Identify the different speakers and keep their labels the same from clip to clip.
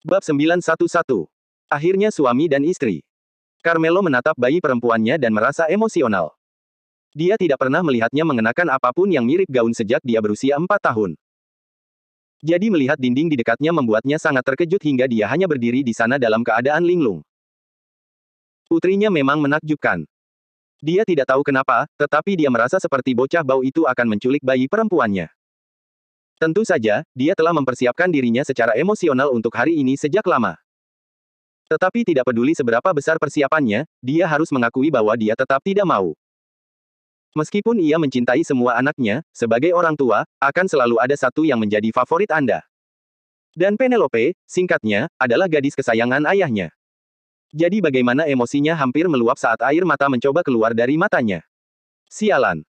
Speaker 1: Bab 911. Akhirnya suami dan istri. Carmelo menatap bayi perempuannya dan merasa emosional. Dia tidak pernah melihatnya mengenakan apapun yang mirip gaun sejak dia berusia 4 tahun. Jadi melihat dinding di dekatnya membuatnya sangat terkejut hingga dia hanya berdiri di sana dalam keadaan linglung. Putrinya memang menakjubkan. Dia tidak tahu kenapa, tetapi dia merasa seperti bocah bau itu akan menculik bayi perempuannya. Tentu saja, dia telah mempersiapkan dirinya secara emosional untuk hari ini sejak lama. Tetapi tidak peduli seberapa besar persiapannya, dia harus mengakui bahwa dia tetap tidak mau. Meskipun ia mencintai semua anaknya, sebagai orang tua, akan selalu ada satu yang menjadi favorit Anda. Dan Penelope, singkatnya, adalah gadis kesayangan ayahnya. Jadi bagaimana emosinya hampir meluap saat air mata mencoba keluar dari matanya. Sialan.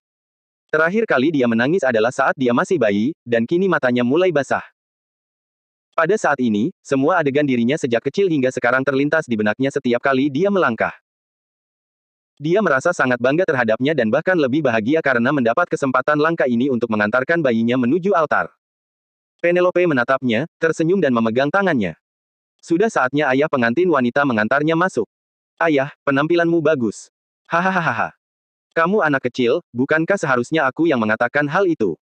Speaker 1: Terakhir kali dia menangis adalah saat dia masih bayi, dan kini matanya mulai basah. Pada saat ini, semua adegan dirinya sejak kecil hingga sekarang terlintas di benaknya setiap kali dia melangkah. Dia merasa sangat bangga terhadapnya dan bahkan lebih bahagia karena mendapat kesempatan langka ini untuk mengantarkan bayinya menuju altar. Penelope menatapnya, tersenyum dan memegang tangannya. Sudah saatnya ayah pengantin wanita mengantarnya masuk. Ayah, penampilanmu bagus. Hahaha. Kamu anak kecil, bukankah seharusnya aku yang mengatakan hal itu?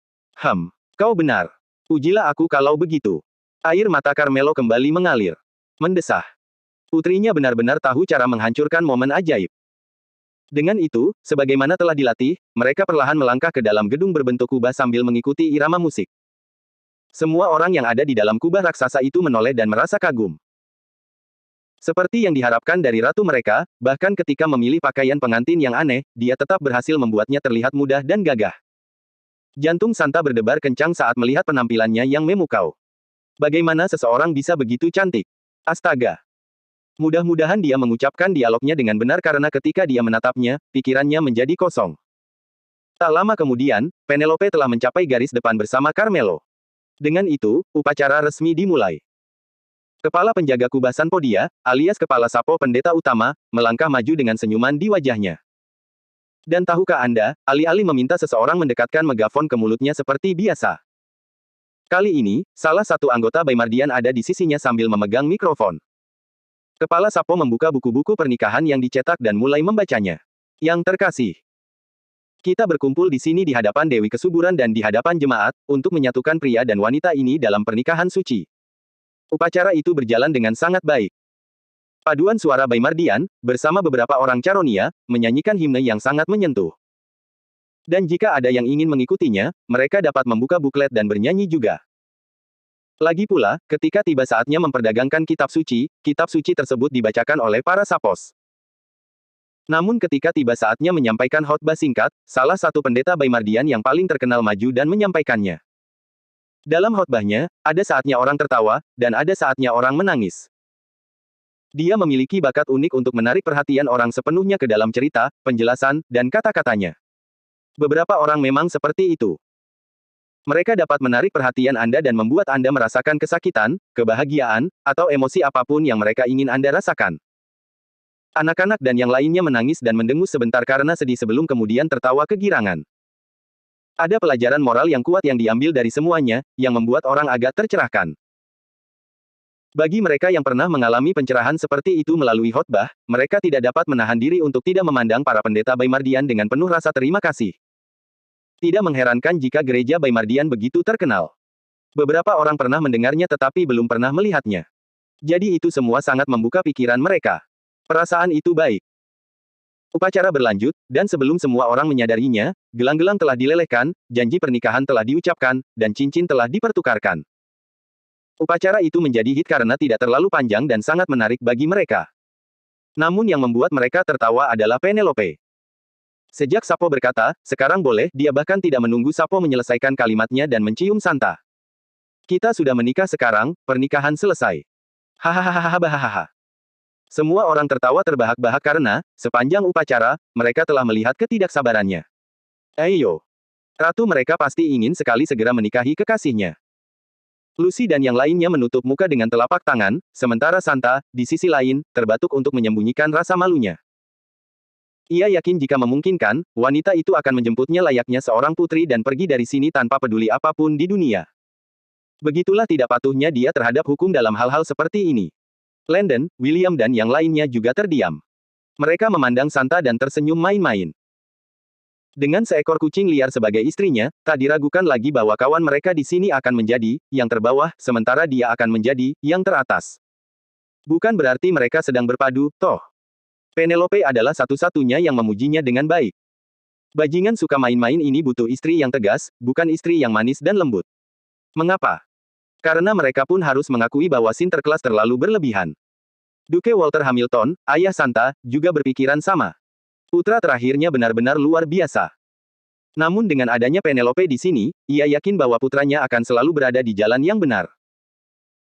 Speaker 1: Kau benar. Pujilah aku kalau begitu. Air mata Carmelo kembali mengalir. Mendesah. Putrinya benar-benar tahu cara menghancurkan momen ajaib. Dengan itu, sebagaimana telah dilatih, mereka perlahan melangkah ke dalam gedung berbentuk kubah sambil mengikuti irama musik. Semua orang yang ada di dalam kubah raksasa itu menoleh dan merasa kagum. Seperti yang diharapkan dari ratu mereka, bahkan ketika memilih pakaian pengantin yang aneh, dia tetap berhasil membuatnya terlihat mudah dan gagah. Jantung Santa berdebar kencang saat melihat penampilannya yang memukau. Bagaimana seseorang bisa begitu cantik? Astaga! Mudah-mudahan dia mengucapkan dialognya dengan benar karena ketika dia menatapnya, pikirannya menjadi kosong. Tak lama kemudian, Penelope telah mencapai garis depan bersama Carmelo. Dengan itu, upacara resmi dimulai. Kepala penjaga kubah Sanpodia, alias kepala sapo pendeta utama, melangkah maju dengan senyuman di wajahnya. Dan tahukah Anda, alih-alih meminta seseorang mendekatkan megafon ke mulutnya seperti biasa. Kali ini, salah satu anggota Baimardian ada di sisinya sambil memegang mikrofon. Kepala sapo membuka buku-buku pernikahan yang dicetak dan mulai membacanya. Yang terkasih. Kita berkumpul di sini di hadapan Dewi Kesuburan dan di hadapan jemaat, untuk menyatukan pria dan wanita ini dalam pernikahan suci. Upacara itu berjalan dengan sangat baik. Paduan suara Baimardian, bersama beberapa orang Caronia, menyanyikan himne yang sangat menyentuh. Dan jika ada yang ingin mengikutinya, mereka dapat membuka buklet dan bernyanyi juga. Lagi pula, ketika tiba saatnya memperdagangkan kitab suci tersebut dibacakan oleh para sapos. Namun ketika tiba saatnya menyampaikan khotbah singkat, salah satu pendeta Baimardian yang paling terkenal maju dan menyampaikannya. Dalam khotbahnya, ada saatnya orang tertawa, dan ada saatnya orang menangis. Dia memiliki bakat unik untuk menarik perhatian orang sepenuhnya ke dalam cerita, penjelasan, dan kata-katanya. Beberapa orang memang seperti itu. Mereka dapat menarik perhatian Anda dan membuat Anda merasakan kesakitan, kebahagiaan, atau emosi apapun yang mereka ingin Anda rasakan. Anak-anak dan yang lainnya menangis dan mendengus sebentar karena sedih sebelum kemudian tertawa kegirangan. Ada pelajaran moral yang kuat yang diambil dari semuanya, yang membuat orang agak tercerahkan. Bagi mereka yang pernah mengalami pencerahan seperti itu melalui khotbah, mereka tidak dapat menahan diri untuk tidak memandang para pendeta Baimardian dengan penuh rasa terima kasih. Tidak mengherankan jika gereja Baimardian begitu terkenal. Beberapa orang pernah mendengarnya tetapi belum pernah melihatnya. Jadi itu semua sangat membuka pikiran mereka. Perasaan itu baik. Upacara berlanjut, dan sebelum semua orang menyadarinya, gelang-gelang telah dilelehkan, janji pernikahan telah diucapkan, dan cincin telah dipertukarkan. Upacara itu menjadi hit karena tidak terlalu panjang dan sangat menarik bagi mereka. Namun yang membuat mereka tertawa adalah Penelope. Sejak Sapo berkata, sekarang boleh, dia bahkan tidak menunggu Sapo menyelesaikan kalimatnya dan mencium Santa. Kita sudah menikah sekarang, pernikahan selesai. Hahaha. Semua orang tertawa terbahak-bahak karena, sepanjang upacara, mereka telah melihat ketidaksabarannya. Ayo. Ratu mereka pasti ingin sekali segera menikahi kekasihnya. Lucy dan yang lainnya menutup muka dengan telapak tangan, sementara Santa, di sisi lain, terbatuk untuk menyembunyikan rasa malunya. Ia yakin jika memungkinkan, wanita itu akan menjemputnya layaknya seorang putri dan pergi dari sini tanpa peduli apapun di dunia. Begitulah tidak patuhnya dia terhadap hukum dalam hal-hal seperti ini. Landon, William dan yang lainnya juga terdiam. Mereka memandang Santa dan tersenyum main-main. Dengan seekor kucing liar sebagai istrinya, tak diragukan lagi bahwa kawan mereka di sini akan menjadi yang terbawah, sementara dia akan menjadi yang teratas. Bukan berarti mereka sedang berpadu, toh. Penelope adalah satu-satunya yang memujinya dengan baik. Bajingan suka main-main ini butuh istri yang tegas, bukan istri yang manis dan lembut. Mengapa? Karena mereka pun harus mengakui bahwa Sinterklas terlalu berlebihan. Duke Walter Hamilton, ayah Santa, juga berpikiran sama. Putra terakhirnya benar-benar luar biasa. Namun dengan adanya Penelope di sini, ia yakin bahwa putranya akan selalu berada di jalan yang benar.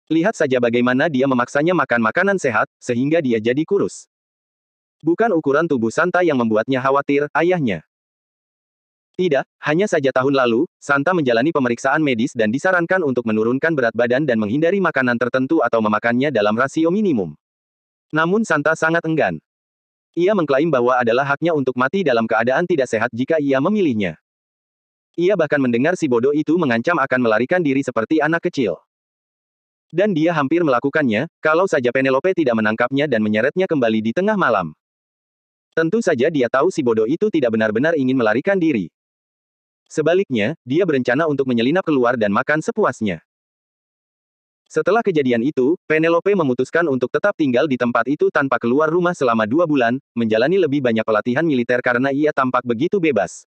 Speaker 1: Lihat saja bagaimana dia memaksanya makan makanan sehat, sehingga dia jadi kurus. Bukan ukuran tubuh Santa yang membuatnya khawatir, ayahnya. Tidak, hanya saja tahun lalu, Santa menjalani pemeriksaan medis dan disarankan untuk menurunkan berat badan dan menghindari makanan tertentu atau memakannya dalam rasio minimum. Namun Santa sangat enggan. Ia mengklaim bahwa adalah haknya untuk mati dalam keadaan tidak sehat jika ia memilihnya. Ia bahkan mendengar si bodoh itu mengancam akan melarikan diri seperti anak kecil. Dan dia hampir melakukannya, kalau saja Penelope tidak menangkapnya dan menyeretnya kembali di tengah malam. Tentu saja dia tahu si bodoh itu tidak benar-benar ingin melarikan diri. Sebaliknya, dia berencana untuk menyelinap keluar dan makan sepuasnya. Setelah kejadian itu, Penelope memutuskan untuk tetap tinggal di tempat itu tanpa keluar rumah selama 2 bulan, menjalani lebih banyak pelatihan militer karena ia tampak begitu bebas.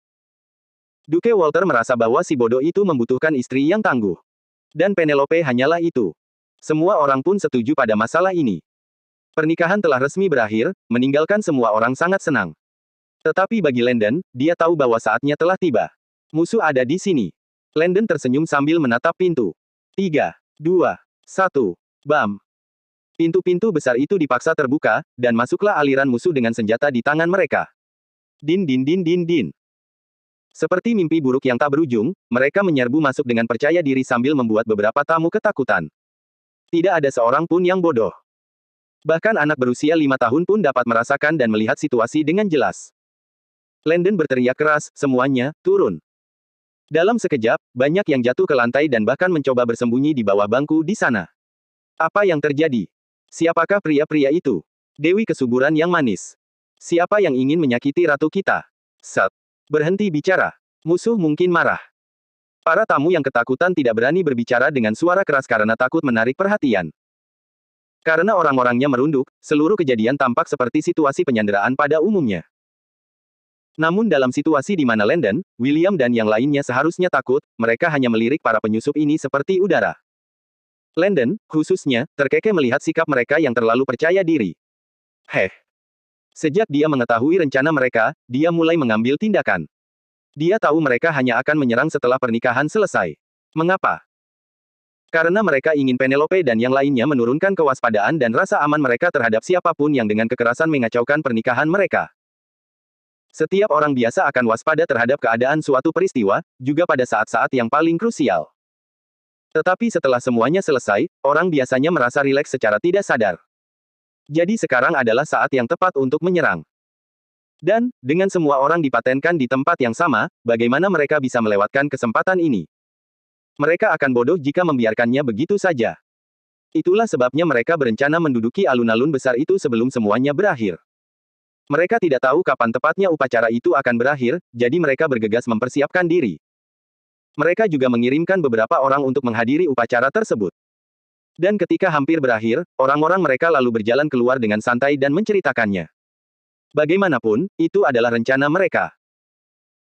Speaker 1: Duke Walter merasa bahwa si bodoh itu membutuhkan istri yang tangguh. Dan Penelope hanyalah itu. Semua orang pun setuju pada masalah ini. Pernikahan telah resmi berakhir, meninggalkan semua orang sangat senang. Tetapi bagi Landon, dia tahu bahwa saatnya telah tiba. Musuh ada di sini. Landon tersenyum sambil menatap pintu. 3, 2, 1. Bam. Pintu-pintu besar itu dipaksa terbuka, dan masuklah aliran musuh dengan senjata di tangan mereka. Din din din din din. Seperti mimpi buruk yang tak berujung, mereka menyerbu masuk dengan percaya diri sambil membuat beberapa tamu ketakutan. Tidak ada seorang pun yang bodoh. Bahkan anak berusia 5 tahun pun dapat merasakan dan melihat situasi dengan jelas. Landon berteriak keras, semuanya, turun. Dalam sekejap, banyak yang jatuh ke lantai dan bahkan mencoba bersembunyi di bawah bangku di sana. Apa yang terjadi? Siapakah pria-pria itu? Dewi kesuburan yang manis. Siapa yang ingin menyakiti ratu kita? Set. Berhenti bicara. Musuh mungkin marah. Para tamu yang ketakutan tidak berani berbicara dengan suara keras karena takut menarik perhatian. Karena orang-orangnya merunduk, seluruh kejadian tampak seperti situasi penyanderaan pada umumnya. Namun dalam situasi di mana Landon, William dan yang lainnya seharusnya takut, mereka hanya melirik para penyusup ini seperti udara. Landon, khususnya, terkekeh melihat sikap mereka yang terlalu percaya diri. Sejak dia mengetahui rencana mereka, dia mulai mengambil tindakan. Dia tahu mereka hanya akan menyerang setelah pernikahan selesai. Mengapa? Karena mereka ingin Penelope dan yang lainnya menurunkan kewaspadaan dan rasa aman mereka terhadap siapapun yang dengan kekerasan mengacaukan pernikahan mereka. Setiap orang biasa akan waspada terhadap keadaan suatu peristiwa, juga pada saat-saat yang paling krusial. Tetapi setelah semuanya selesai, orang biasanya merasa rileks secara tidak sadar. Jadi sekarang adalah saat yang tepat untuk menyerang. Dan, dengan semua orang dipatenkan di tempat yang sama, bagaimana mereka bisa melewatkan kesempatan ini? Mereka akan bodoh jika membiarkannya begitu saja. Itulah sebabnya mereka berencana menduduki alun-alun besar itu sebelum semuanya berakhir. Mereka tidak tahu kapan tepatnya upacara itu akan berakhir, jadi mereka bergegas mempersiapkan diri. Mereka juga mengirimkan beberapa orang untuk menghadiri upacara tersebut. Dan ketika hampir berakhir, orang-orang mereka lalu berjalan keluar dengan santai dan menceritakannya. Bagaimanapun, itu adalah rencana mereka.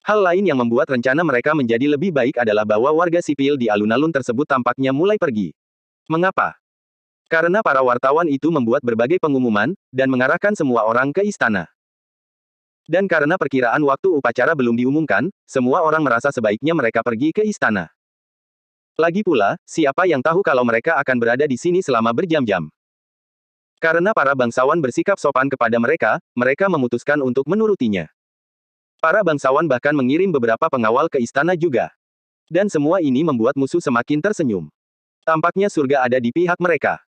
Speaker 1: Hal lain yang membuat rencana mereka menjadi lebih baik adalah bahwa warga sipil di alun-alun tersebut tampaknya mulai pergi. Mengapa? Karena para wartawan itu membuat berbagai pengumuman, dan mengarahkan semua orang ke istana. Dan karena perkiraan waktu upacara belum diumumkan, semua orang merasa sebaiknya mereka pergi ke istana. Lagi pula, siapa yang tahu kalau mereka akan berada di sini selama berjam-jam? Karena para bangsawan bersikap sopan kepada mereka, mereka memutuskan untuk menurutinya. Para bangsawan bahkan mengirim beberapa pengawal ke istana juga. Dan semua ini membuat musuh semakin tersenyum. Tampaknya surga ada di pihak mereka.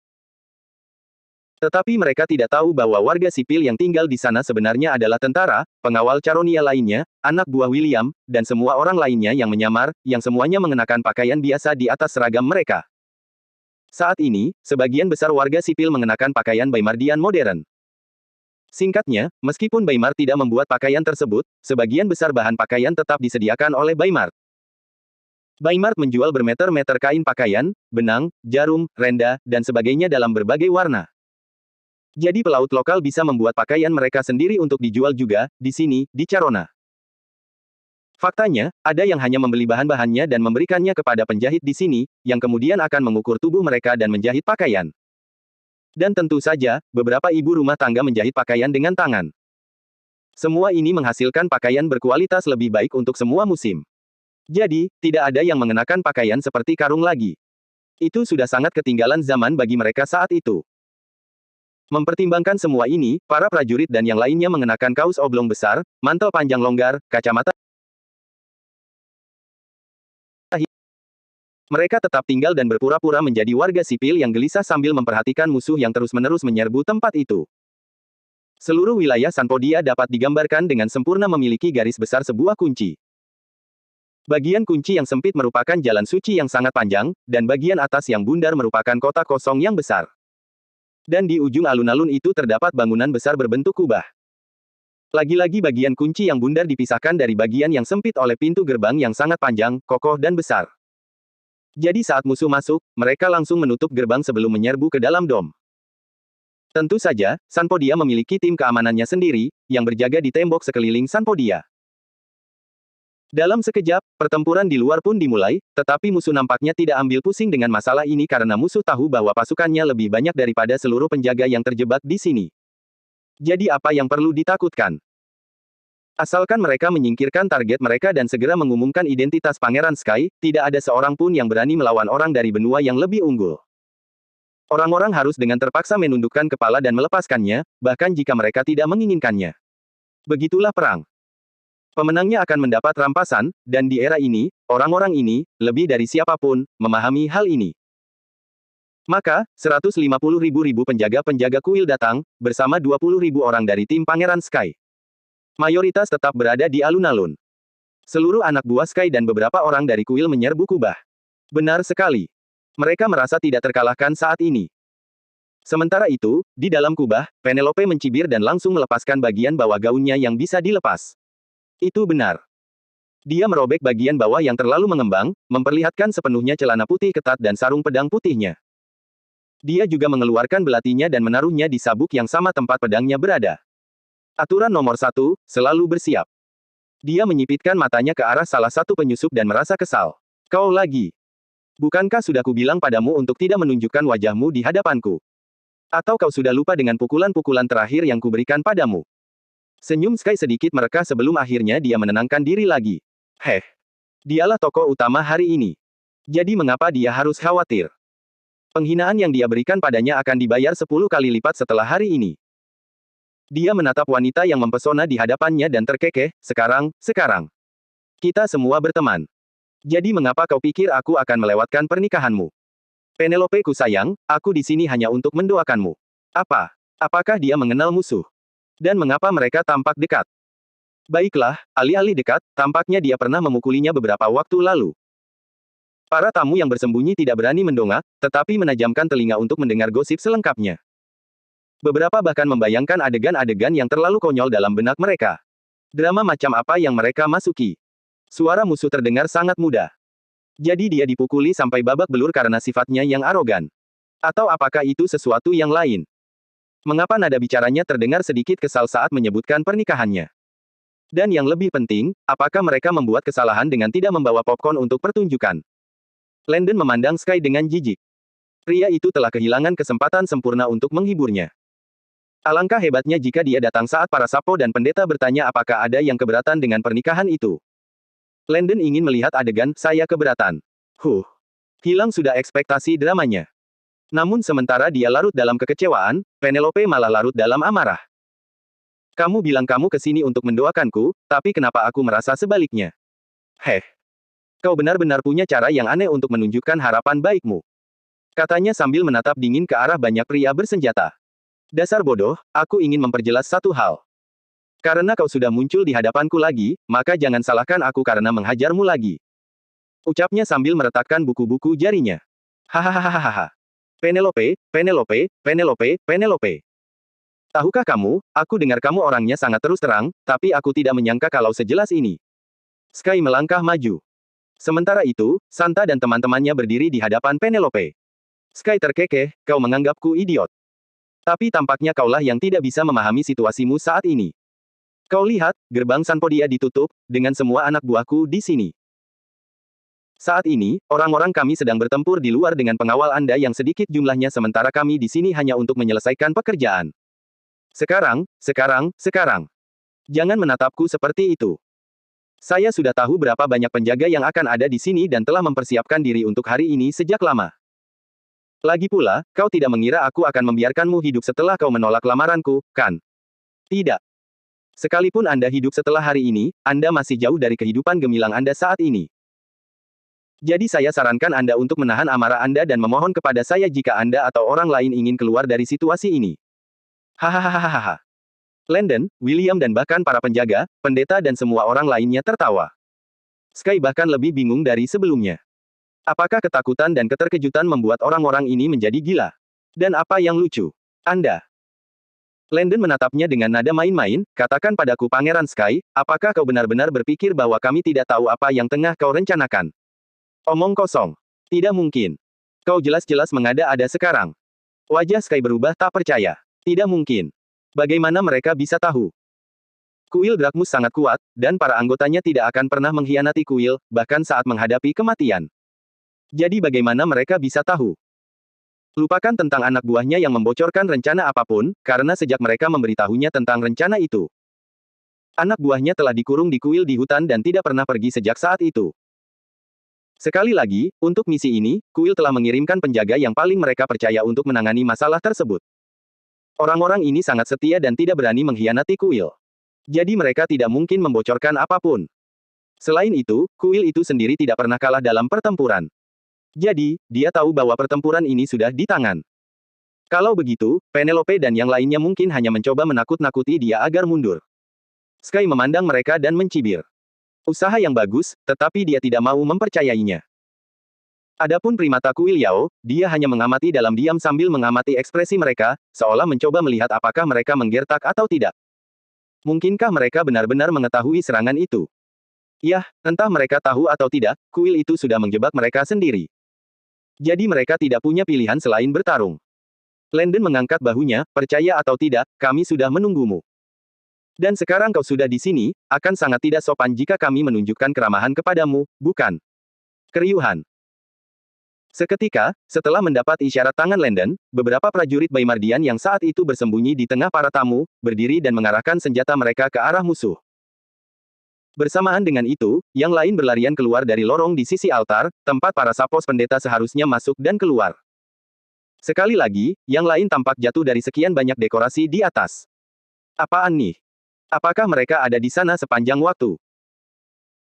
Speaker 1: Tetapi mereka tidak tahu bahwa warga sipil yang tinggal di sana sebenarnya adalah tentara, pengawal Caronia lainnya, anak buah William, dan semua orang lainnya yang menyamar, yang semuanya mengenakan pakaian biasa di atas seragam mereka. Saat ini, sebagian besar warga sipil mengenakan pakaian Baimardian modern. Singkatnya, meskipun Baimar tidak membuat pakaian tersebut, sebagian besar bahan pakaian tetap disediakan oleh Baimar. Baimar menjual bermeter-meter kain pakaian, benang, jarum, renda, dan sebagainya dalam berbagai warna. Jadi pelaut lokal bisa membuat pakaian mereka sendiri untuk dijual juga, di sini, di Carona. Faktanya, ada yang hanya membeli bahan-bahannya dan memberikannya kepada penjahit di sini, yang kemudian akan mengukur tubuh mereka dan menjahit pakaian. Dan tentu saja, beberapa ibu rumah tangga menjahit pakaian dengan tangan. Semua ini menghasilkan pakaian berkualitas lebih baik untuk semua musim. Jadi, tidak ada yang mengenakan pakaian seperti karung lagi. Itu sudah sangat ketinggalan zaman bagi mereka saat itu. Mempertimbangkan semua ini, para prajurit dan yang lainnya mengenakan kaos oblong besar, mantel panjang longgar, kacamata. Mereka tetap tinggal dan berpura-pura menjadi warga sipil yang gelisah sambil memperhatikan musuh yang terus-menerus menyerbu tempat itu. Seluruh wilayah Sanpodia dapat digambarkan dengan sempurna memiliki garis besar sebuah kunci. Bagian kunci yang sempit merupakan jalan suci yang sangat panjang, dan bagian atas yang bundar merupakan kotak kosong yang besar. Dan di ujung alun-alun itu terdapat bangunan besar berbentuk kubah. Lagi-lagi bagian kunci yang bundar dipisahkan dari bagian yang sempit oleh pintu gerbang yang sangat panjang, kokoh dan besar. Jadi saat musuh masuk, mereka langsung menutup gerbang sebelum menyerbu ke dalam dom. Tentu saja, Sanpodia memiliki tim keamanannya sendiri, yang berjaga di tembok sekeliling Sanpodia. Dalam sekejap, pertempuran di luar pun dimulai, tetapi musuh nampaknya tidak ambil pusing dengan masalah ini karena musuh tahu bahwa pasukannya lebih banyak daripada seluruh penjaga yang terjebak di sini. Jadi apa yang perlu ditakutkan? Asalkan mereka menyingkirkan target mereka dan segera mengumumkan identitas Pangeran Sky, tidak ada seorang pun yang berani melawan orang dari benua yang lebih unggul. Orang-orang harus dengan terpaksa menundukkan kepala dan melepaskannya, bahkan jika mereka tidak menginginkannya. Begitulah perang. Pemenangnya akan mendapat rampasan, dan di era ini, orang-orang ini, lebih dari siapapun, memahami hal ini. Maka, 150.000 penjaga-penjaga kuil datang, bersama 20.000 orang dari tim Pangeran Sky. Mayoritas tetap berada di alun-alun. Seluruh anak buah Sky dan beberapa orang dari kuil menyerbu kubah. Benar sekali. Mereka merasa tidak terkalahkan saat ini. Sementara itu, di dalam kubah, Penelope mencibir dan langsung melepaskan bagian bawah gaunnya yang bisa dilepas. Itu benar. Dia merobek bagian bawah yang terlalu mengembang, memperlihatkan sepenuhnya celana putih ketat dan sarung pedang putihnya. Dia juga mengeluarkan belatinya dan menaruhnya di sabuk yang sama tempat pedangnya berada. Aturan nomor 1, selalu bersiap. Dia menyipitkan matanya ke arah salah satu penyusup dan merasa kesal. Kau lagi. Bukankah sudah kubilang padamu untuk tidak menunjukkan wajahmu di hadapanku? Atau kau sudah lupa dengan pukulan-pukulan terakhir yang kuberikan padamu? Senyum Sky sedikit merekah sebelum akhirnya dia menenangkan diri lagi. Heh. Dialah tokoh utama hari ini. Jadi mengapa dia harus khawatir? Penghinaan yang dia berikan padanya akan dibayar 10 kali lipat setelah hari ini. Dia menatap wanita yang mempesona di hadapannya dan terkekeh, sekarang. Kita semua berteman. Jadi mengapa kau pikir aku akan melewatkan pernikahanmu? Penelope ku sayang, aku di sini hanya untuk mendoakanmu. Apa? Apakah dia mengenal musuh? Dan mengapa mereka tampak dekat? Baiklah, alih-alih dekat, tampaknya dia pernah memukulinya beberapa waktu lalu. Para tamu yang bersembunyi tidak berani mendongak, tetapi menajamkan telinga untuk mendengar gosip selengkapnya. Beberapa bahkan membayangkan adegan-adegan yang terlalu konyol dalam benak mereka. Drama macam apa yang mereka masuki? Suara musuh terdengar sangat mudah. Jadi dia dipukuli sampai babak belur karena sifatnya yang arogan. Atau apakah itu sesuatu yang lain? Mengapa nada bicaranya terdengar sedikit kesal saat menyebutkan pernikahannya? Dan yang lebih penting, apakah mereka membuat kesalahan dengan tidak membawa popcorn untuk pertunjukan? Landon memandang Sky dengan jijik. Pria itu telah kehilangan kesempatan sempurna untuk menghiburnya. Alangkah hebatnya jika dia datang saat para sapo dan pendeta bertanya apakah ada yang keberatan dengan pernikahan itu. Landon ingin melihat adegan, saya keberatan. Hilang sudah ekspektasi dramanya. Namun sementara dia larut dalam kekecewaan, Penelope malah larut dalam amarah. Kamu bilang kamu ke sini untuk mendoakanku, tapi kenapa aku merasa sebaliknya? Kau benar-benar punya cara yang aneh untuk menunjukkan harapan baikmu. Katanya sambil menatap dingin ke arah banyak pria bersenjata. Dasar bodoh, aku ingin memperjelas satu hal. Karena kau sudah muncul di hadapanku lagi, maka jangan salahkan aku karena menghajarmu lagi. Ucapnya sambil meretakkan buku-buku jarinya. Hahaha. Penelope, Penelope, Penelope, Penelope. Tahukah kamu, aku dengar kamu orangnya sangat terus terang, tapi aku tidak menyangka kalau sejelas ini. Sky melangkah maju. Sementara itu, Santa dan teman-temannya berdiri di hadapan Penelope. Sky terkekeh, kau menganggapku idiot. Tapi tampaknya kaulah yang tidak bisa memahami situasimu saat ini. Kau lihat, gerbang Sanpodia ditutup, dengan semua anak buahku di sini. Saat ini, orang-orang kami sedang bertempur di luar dengan pengawal Anda yang sedikit jumlahnya sementara kami di sini hanya untuk menyelesaikan pekerjaan. Sekarang. Jangan menatapku seperti itu. Saya sudah tahu berapa banyak penjaga yang akan ada di sini dan telah mempersiapkan diri untuk hari ini sejak lama. Lagi pula, kau tidak mengira aku akan membiarkanmu hidup setelah kau menolak lamaranku, kan? Tidak. Sekalipun Anda hidup setelah hari ini, Anda masih jauh dari kehidupan gemilang Anda saat ini. Jadi saya sarankan Anda untuk menahan amarah Anda dan memohon kepada saya jika Anda atau orang lain ingin keluar dari situasi ini. Hahaha. Landon, William dan bahkan para penjaga, pendeta dan semua orang lainnya tertawa. Sky bahkan lebih bingung dari sebelumnya. Apakah ketakutan dan keterkejutan membuat orang-orang ini menjadi gila? Dan apa yang lucu? Anda. Landon menatapnya dengan nada main-main, katakan padaku Pangeran Sky, apakah kau benar-benar berpikir bahwa kami tidak tahu apa yang tengah kau rencanakan? Omong kosong. Tidak mungkin. Kau jelas-jelas mengada-ada sekarang. Wajah Sky berubah tak percaya. Tidak mungkin. Bagaimana mereka bisa tahu? Kuil Drakmus sangat kuat, dan para anggotanya tidak akan pernah mengkhianati kuil, bahkan saat menghadapi kematian. Jadi bagaimana mereka bisa tahu? Lupakan tentang anak buahnya yang membocorkan rencana apapun, karena sejak mereka memberitahunya tentang rencana itu. Anak buahnya telah dikurung di kuil di hutan dan tidak pernah pergi sejak saat itu. Sekali lagi, untuk misi ini, kuil telah mengirimkan penjaga yang paling mereka percaya untuk menangani masalah tersebut. Orang-orang ini sangat setia dan tidak berani mengkhianati kuil. Jadi mereka tidak mungkin membocorkan apapun. Selain itu, kuil itu sendiri tidak pernah kalah dalam pertempuran. Jadi, dia tahu bahwa pertempuran ini sudah di tangan. Kalau begitu, Penelope dan yang lainnya mungkin hanya mencoba menakut-nakuti dia agar mundur. Sky memandang mereka dan mencibir. Usaha yang bagus, tetapi dia tidak mau mempercayainya. Adapun primata kuil Yao, dia hanya mengamati dalam diam sambil mengamati ekspresi mereka, seolah mencoba melihat apakah mereka menggertak atau tidak. Mungkinkah mereka benar-benar mengetahui serangan itu? Yah, entah mereka tahu atau tidak, kuil itu sudah menjebak mereka sendiri. Jadi mereka tidak punya pilihan selain bertarung. Landon mengangkat bahunya, percaya atau tidak, kami sudah menunggumu. Dan sekarang kau sudah di sini, akan sangat tidak sopan jika kami menunjukkan keramahan kepadamu, bukan? Keriuhan. Seketika, setelah mendapat isyarat tangan Landon, beberapa prajurit Baymardian yang saat itu bersembunyi di tengah para tamu, berdiri dan mengarahkan senjata mereka ke arah musuh. Bersamaan dengan itu, yang lain berlarian keluar dari lorong di sisi altar, tempat para sapos pendeta seharusnya masuk dan keluar. Sekali lagi, yang lain tampak jatuh dari sekian banyak dekorasi di atas. Apaan nih? Apakah mereka ada di sana sepanjang waktu?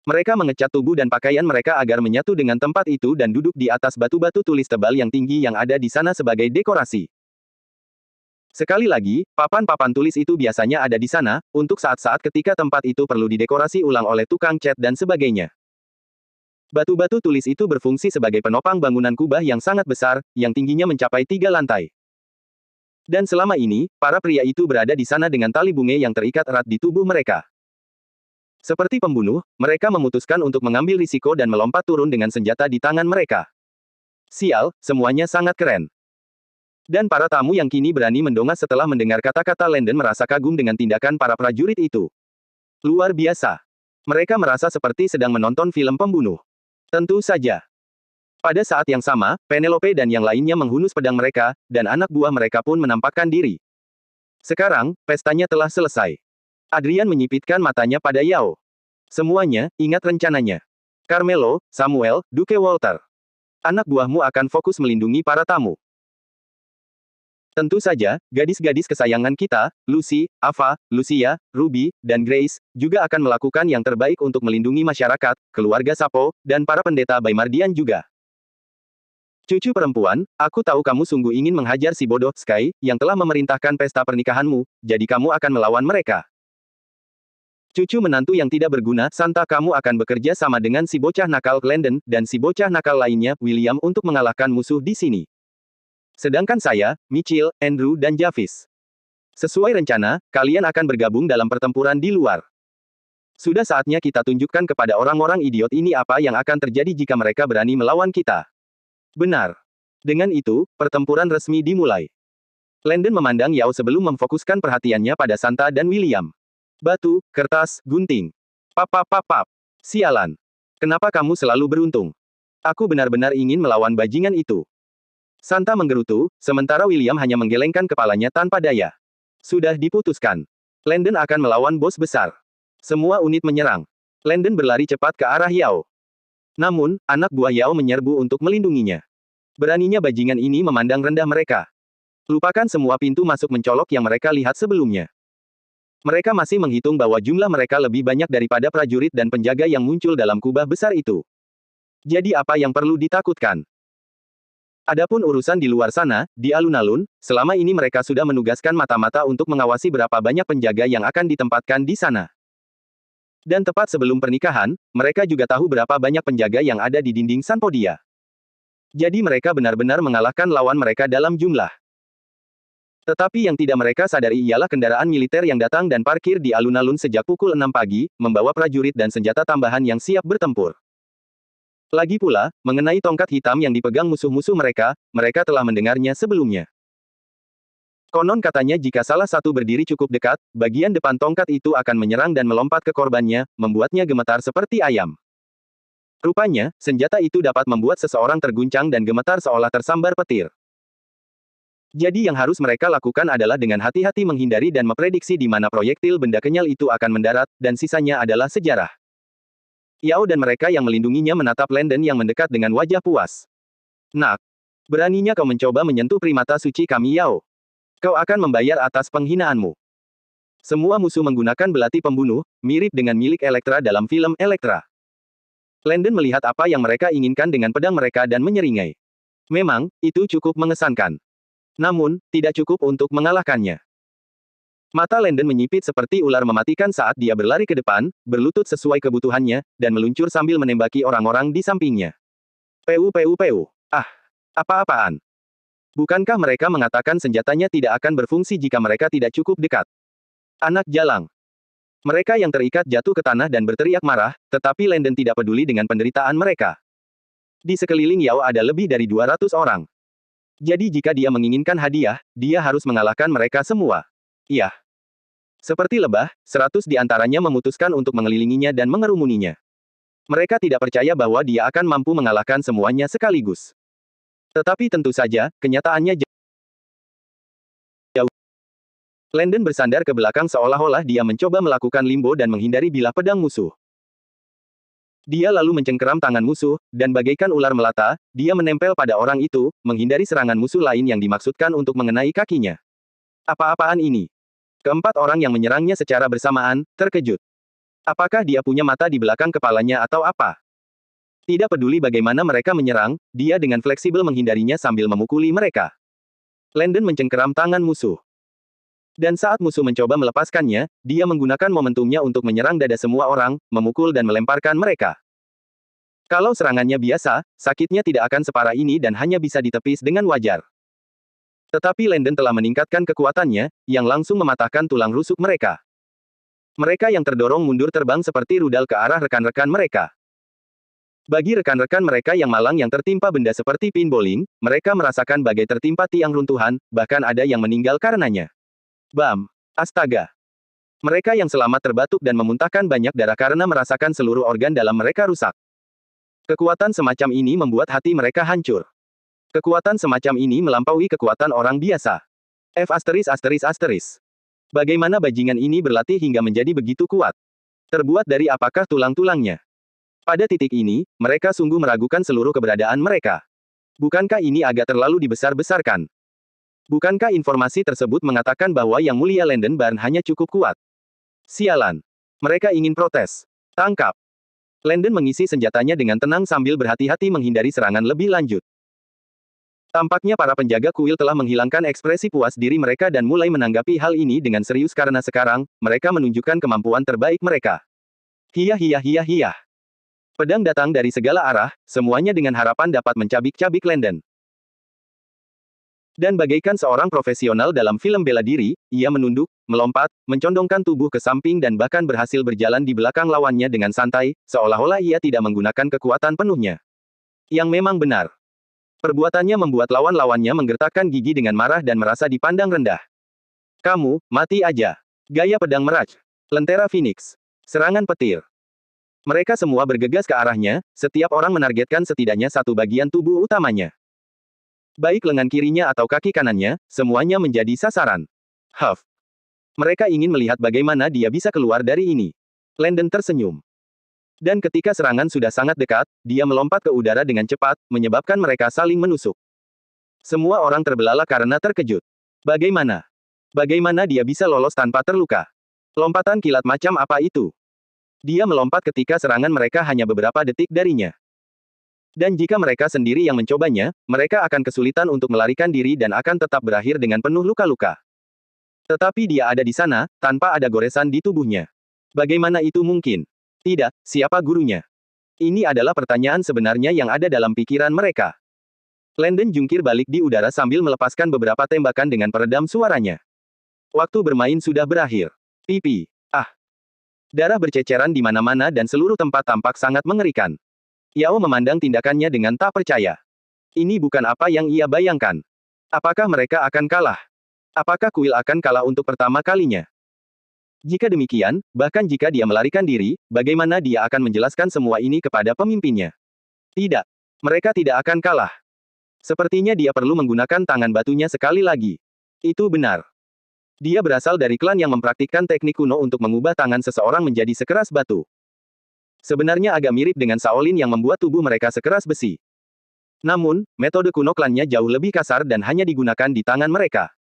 Speaker 1: Mereka mengecat tubuh dan pakaian mereka agar menyatu dengan tempat itu dan duduk di atas batu-batu tulis tebal yang tinggi yang ada di sana sebagai dekorasi. Sekali lagi, papan-papan tulis itu biasanya ada di sana, untuk saat-saat ketika tempat itu perlu didekorasi ulang oleh tukang cat dan sebagainya. Batu-batu tulis itu berfungsi sebagai penopang bangunan kubah yang sangat besar, yang tingginya mencapai 3 lantai. Dan selama ini, para pria itu berada di sana dengan tali bunga yang terikat erat di tubuh mereka. Seperti pembunuh, mereka memutuskan untuk mengambil risiko dan melompat turun dengan senjata di tangan mereka. Sial, semuanya sangat keren. Dan para tamu yang kini berani mendongak setelah mendengar kata-kata Landon merasa kagum dengan tindakan para prajurit itu. Luar biasa. Mereka merasa seperti sedang menonton film pembunuh. Tentu saja. Pada saat yang sama, Penelope dan yang lainnya menghunus pedang mereka, dan anak buah mereka pun menampakkan diri. Sekarang, pestanya telah selesai. Adrian menyipitkan matanya pada Yao. Semuanya, ingat rencananya. Carmelo, Samuel, Duke Walter. Anak buahmu akan fokus melindungi para tamu. Tentu saja, gadis-gadis kesayangan kita, Lucy, Ava, Lucia, Ruby, dan Grace, juga akan melakukan yang terbaik untuk melindungi masyarakat, keluarga Sapo, dan para pendeta Baymardian juga. Cucu perempuan, aku tahu kamu sungguh ingin menghajar si bodoh, Sky, yang telah memerintahkan pesta pernikahanmu, jadi kamu akan melawan mereka. Cucu menantu yang tidak berguna, Santa, kamu akan bekerja sama dengan si bocah nakal Landon, dan si bocah nakal lainnya, William, untuk mengalahkan musuh di sini. Sedangkan saya, Mitchell, Andrew dan Jarvis. Sesuai rencana, kalian akan bergabung dalam pertempuran di luar. Sudah saatnya kita tunjukkan kepada orang-orang idiot ini apa yang akan terjadi jika mereka berani melawan kita. Benar. Dengan itu, pertempuran resmi dimulai. Landon memandang Yao sebelum memfokuskan perhatiannya pada Santa dan William. Batu, kertas, gunting. Pap pap pap pap. Sialan. Kenapa kamu selalu beruntung? Aku benar-benar ingin melawan bajingan itu. Santa menggerutu, sementara William hanya menggelengkan kepalanya tanpa daya. Sudah diputuskan. Landon akan melawan bos besar. Semua unit menyerang. Landon berlari cepat ke arah Yao. Namun, anak buah Yao menyerbu untuk melindunginya. Beraninya bajingan ini memandang rendah mereka. Lupakan semua pintu masuk mencolok yang mereka lihat sebelumnya. Mereka masih menghitung bahwa jumlah mereka lebih banyak daripada prajurit dan penjaga yang muncul dalam kubah besar itu. Jadi apa yang perlu ditakutkan? Adapun urusan di luar sana, di alun-alun, selama ini mereka sudah menugaskan mata-mata untuk mengawasi berapa banyak penjaga yang akan ditempatkan di sana. Dan tepat sebelum pernikahan, mereka juga tahu berapa banyak penjaga yang ada di dinding Sanpodia. Jadi mereka benar-benar mengalahkan lawan mereka dalam jumlah. Tetapi yang tidak mereka sadari ialah kendaraan militer yang datang dan parkir di alun-alun sejak pukul 6 pagi, membawa prajurit dan senjata tambahan yang siap bertempur. Lagi pula, mengenai tongkat hitam yang dipegang musuh-musuh mereka, mereka telah mendengarnya sebelumnya. Konon katanya jika salah satu berdiri cukup dekat, bagian depan tongkat itu akan menyerang dan melompat ke korbannya, membuatnya gemetar seperti ayam. Rupanya, senjata itu dapat membuat seseorang terguncang dan gemetar seolah tersambar petir. Jadi yang harus mereka lakukan adalah dengan hati-hati menghindari dan memprediksi di mana proyektil benda kenyal itu akan mendarat, dan sisanya adalah sejarah. Yao dan mereka yang melindunginya menatap Landon yang mendekat dengan wajah puas. Nak, beraninya kau mencoba menyentuh primata suci kami Yao. Kau akan membayar atas penghinaanmu. Semua musuh menggunakan belati pembunuh, mirip dengan milik Elektra dalam film Elektra. Landon melihat apa yang mereka inginkan dengan pedang mereka dan menyeringai. Memang, itu cukup mengesankan. Namun, tidak cukup untuk mengalahkannya. Mata Landon menyipit seperti ular mematikan saat dia berlari ke depan, berlutut sesuai kebutuhannya, dan meluncur sambil menembaki orang-orang di sampingnya. Peu. Ah, apa-apaan? Bukankah mereka mengatakan senjatanya tidak akan berfungsi jika mereka tidak cukup dekat? Anak jalang. Mereka yang terikat jatuh ke tanah dan berteriak marah, tetapi Landon tidak peduli dengan penderitaan mereka. Di sekeliling Yao ada lebih dari 200 orang. Jadi jika dia menginginkan hadiah, dia harus mengalahkan mereka semua. Iya. Seperti lebah, 100 di antaranya memutuskan untuk mengelilinginya dan mengerumuninya. Mereka tidak percaya bahwa dia akan mampu mengalahkan semuanya sekaligus. Tetapi tentu saja, kenyataannya jauh. Landon bersandar ke belakang seolah-olah dia mencoba melakukan limbo dan menghindari bilah pedang musuh. Dia lalu mencengkeram tangan musuh, dan bagaikan ular melata, dia menempel pada orang itu, menghindari serangan musuh lain yang dimaksudkan untuk mengenai kakinya. Apa-apaan ini? Keempat orang yang menyerangnya secara bersamaan, terkejut. Apakah dia punya mata di belakang kepalanya atau apa? Tidak peduli bagaimana mereka menyerang, dia dengan fleksibel menghindarinya sambil memukuli mereka. Landon mencengkeram tangan musuh. Dan saat musuh mencoba melepaskannya, dia menggunakan momentumnya untuk menyerang dada semua orang, memukul dan melemparkan mereka. Kalau serangannya biasa, sakitnya tidak akan separah ini dan hanya bisa ditepis dengan wajar. Tetapi Landon telah meningkatkan kekuatannya, yang langsung mematahkan tulang rusuk mereka. Mereka yang terdorong mundur terbang seperti rudal ke arah rekan-rekan mereka. Bagi rekan-rekan mereka yang malang yang tertimpa benda seperti pin bowling, mereka merasakan bagai tertimpa tiang runtuhan, bahkan ada yang meninggal karenanya. Bam! Astaga! Mereka yang selamat terbatuk dan memuntahkan banyak darah karena merasakan seluruh organ dalam mereka rusak. Kekuatan semacam ini membuat hati mereka hancur. Kekuatan semacam ini melampaui kekuatan orang biasa. Bagaimana bajingan ini berlatih hingga menjadi begitu kuat? Terbuat dari apakah tulang-tulangnya? Pada titik ini, mereka sungguh meragukan seluruh keberadaan mereka. Bukankah ini agak terlalu dibesar-besarkan? Bukankah informasi tersebut mengatakan bahwa Yang Mulia Landon Barn hanya cukup kuat? Sialan. Mereka ingin protes. Tangkap. Landon mengisi senjatanya dengan tenang sambil berhati-hati menghindari serangan lebih lanjut. Tampaknya para penjaga kuil telah menghilangkan ekspresi puas diri mereka dan mulai menanggapi hal ini dengan serius karena sekarang, mereka menunjukkan kemampuan terbaik mereka. Hiyah. Pedang datang dari segala arah, semuanya dengan harapan dapat mencabik-cabik Landon. Dan bagaikan seorang profesional dalam film bela diri, ia menunduk, melompat, mencondongkan tubuh ke samping dan bahkan berhasil berjalan di belakang lawannya dengan santai, seolah-olah ia tidak menggunakan kekuatan penuhnya. Yang memang benar. Perbuatannya membuat lawan-lawannya menggertakkan gigi dengan marah dan merasa dipandang rendah. Kamu, mati aja. Gaya pedang meraj. Lentera Phoenix. Serangan petir. Mereka semua bergegas ke arahnya, setiap orang menargetkan setidaknya satu bagian tubuh utamanya. Baik lengan kirinya atau kaki kanannya, semuanya menjadi sasaran. Huff. Mereka ingin melihat bagaimana dia bisa keluar dari ini. Landon tersenyum. Dan ketika serangan sudah sangat dekat, dia melompat ke udara dengan cepat, menyebabkan mereka saling menusuk. Semua orang terbelalak karena terkejut. Bagaimana? Bagaimana dia bisa lolos tanpa terluka? Lompatan kilat macam apa itu? Dia melompat ketika serangan mereka hanya beberapa detik darinya. Dan jika mereka sendiri yang mencobanya, mereka akan kesulitan untuk melarikan diri dan akan tetap berakhir dengan penuh luka-luka. Tetapi dia ada di sana, tanpa ada goresan di tubuhnya. Bagaimana itu mungkin? Tidak, siapa gurunya? Ini adalah pertanyaan sebenarnya yang ada dalam pikiran mereka. Landon jungkir balik di udara sambil melepaskan beberapa tembakan dengan peredam suaranya. Waktu bermain sudah berakhir. Pipi. Ah. Darah berceceran di mana-mana dan seluruh tempat tampak sangat mengerikan. Yao memandang tindakannya dengan tak percaya. Ini bukan apa yang ia bayangkan. Apakah mereka akan kalah? Apakah kuil akan kalah untuk pertama kalinya? Jika demikian, bahkan jika dia melarikan diri, bagaimana dia akan menjelaskan semua ini kepada pemimpinnya? Tidak. Mereka tidak akan kalah. Sepertinya dia perlu menggunakan tangan batunya sekali lagi. Itu benar. Dia berasal dari klan yang mempraktikkan teknik kuno untuk mengubah tangan seseorang menjadi sekeras batu. Sebenarnya agak mirip dengan Shaolin yang membuat tubuh mereka sekeras besi. Namun, metode kuno klannya jauh lebih kasar dan hanya digunakan di tangan mereka.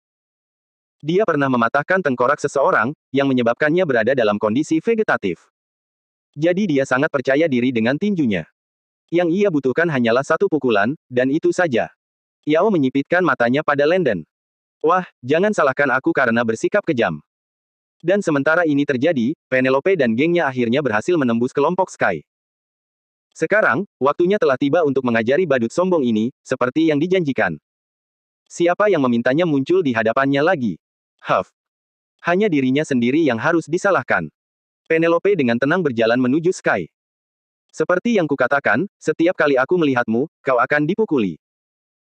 Speaker 1: Dia pernah mematahkan tengkorak seseorang, yang menyebabkannya berada dalam kondisi vegetatif. Jadi dia sangat percaya diri dengan tinjunya. Yang ia butuhkan hanyalah satu pukulan, dan itu saja. Yao menyipitkan matanya pada Landon. Wah, jangan salahkan aku karena bersikap kejam. Dan sementara ini terjadi, Penelope dan gengnya akhirnya berhasil menembus kelompok Sky. Sekarang, waktunya telah tiba untuk mengajari badut sombong ini, seperti yang dijanjikan. Siapa yang memintanya muncul di hadapannya lagi? Huff. Hanya dirinya sendiri yang harus disalahkan. Penelope dengan tenang berjalan menuju Sky. Seperti yang kukatakan, setiap kali aku melihatmu, kau akan dipukuli.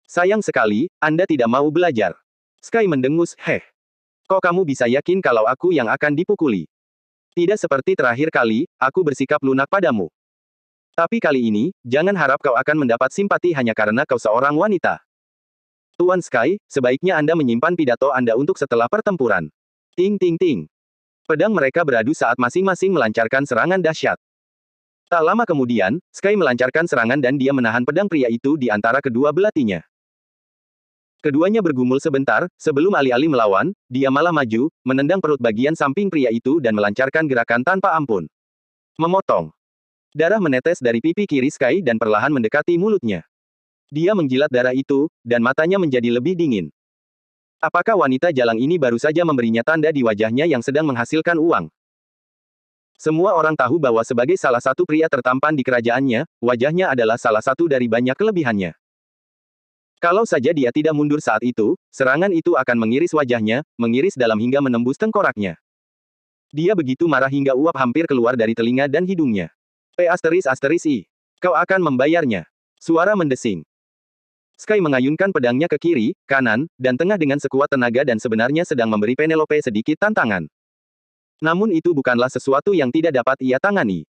Speaker 1: Sayang sekali, Anda tidak mau belajar. Sky mendengus, heh. Kok kamu bisa yakin kalau aku yang akan dipukuli? Tidak seperti terakhir kali, aku bersikap lunak padamu. Tapi kali ini, jangan harap kau akan mendapat simpati hanya karena kau seorang wanita. Tuan Sky, sebaiknya Anda menyimpan pidato Anda untuk setelah pertempuran. Ting ting ting. Pedang mereka beradu saat masing-masing melancarkan serangan dahsyat. Tak lama kemudian, Sky melancarkan serangan dan dia menahan pedang pria itu di antara kedua belatinya. Keduanya bergumul sebentar, sebelum alih-alih melawan, dia malah maju, menendang perut bagian samping pria itu dan melancarkan gerakan tanpa ampun. Memotong. Darah menetes dari pipi kiri Sky dan perlahan mendekati mulutnya. Dia menjilat darah itu, dan matanya menjadi lebih dingin. Apakah wanita jalang ini baru saja memberinya tanda di wajahnya yang sedang menghasilkan uang? Semua orang tahu bahwa sebagai salah satu pria tertampan di kerajaannya, wajahnya adalah salah satu dari banyak kelebihannya. Kalau saja dia tidak mundur saat itu, serangan itu akan mengiris wajahnya, mengiris dalam hingga menembus tengkoraknya. Dia begitu marah hingga uap hampir keluar dari telinga dan hidungnya. P***I. Kau akan membayarnya. Suara mendesing. Sky mengayunkan pedangnya ke kiri, kanan, dan tengah dengan sekuat tenaga dan sebenarnya sedang memberi Penelope sedikit tantangan. Namun itu bukanlah sesuatu yang tidak dapat ia tangani.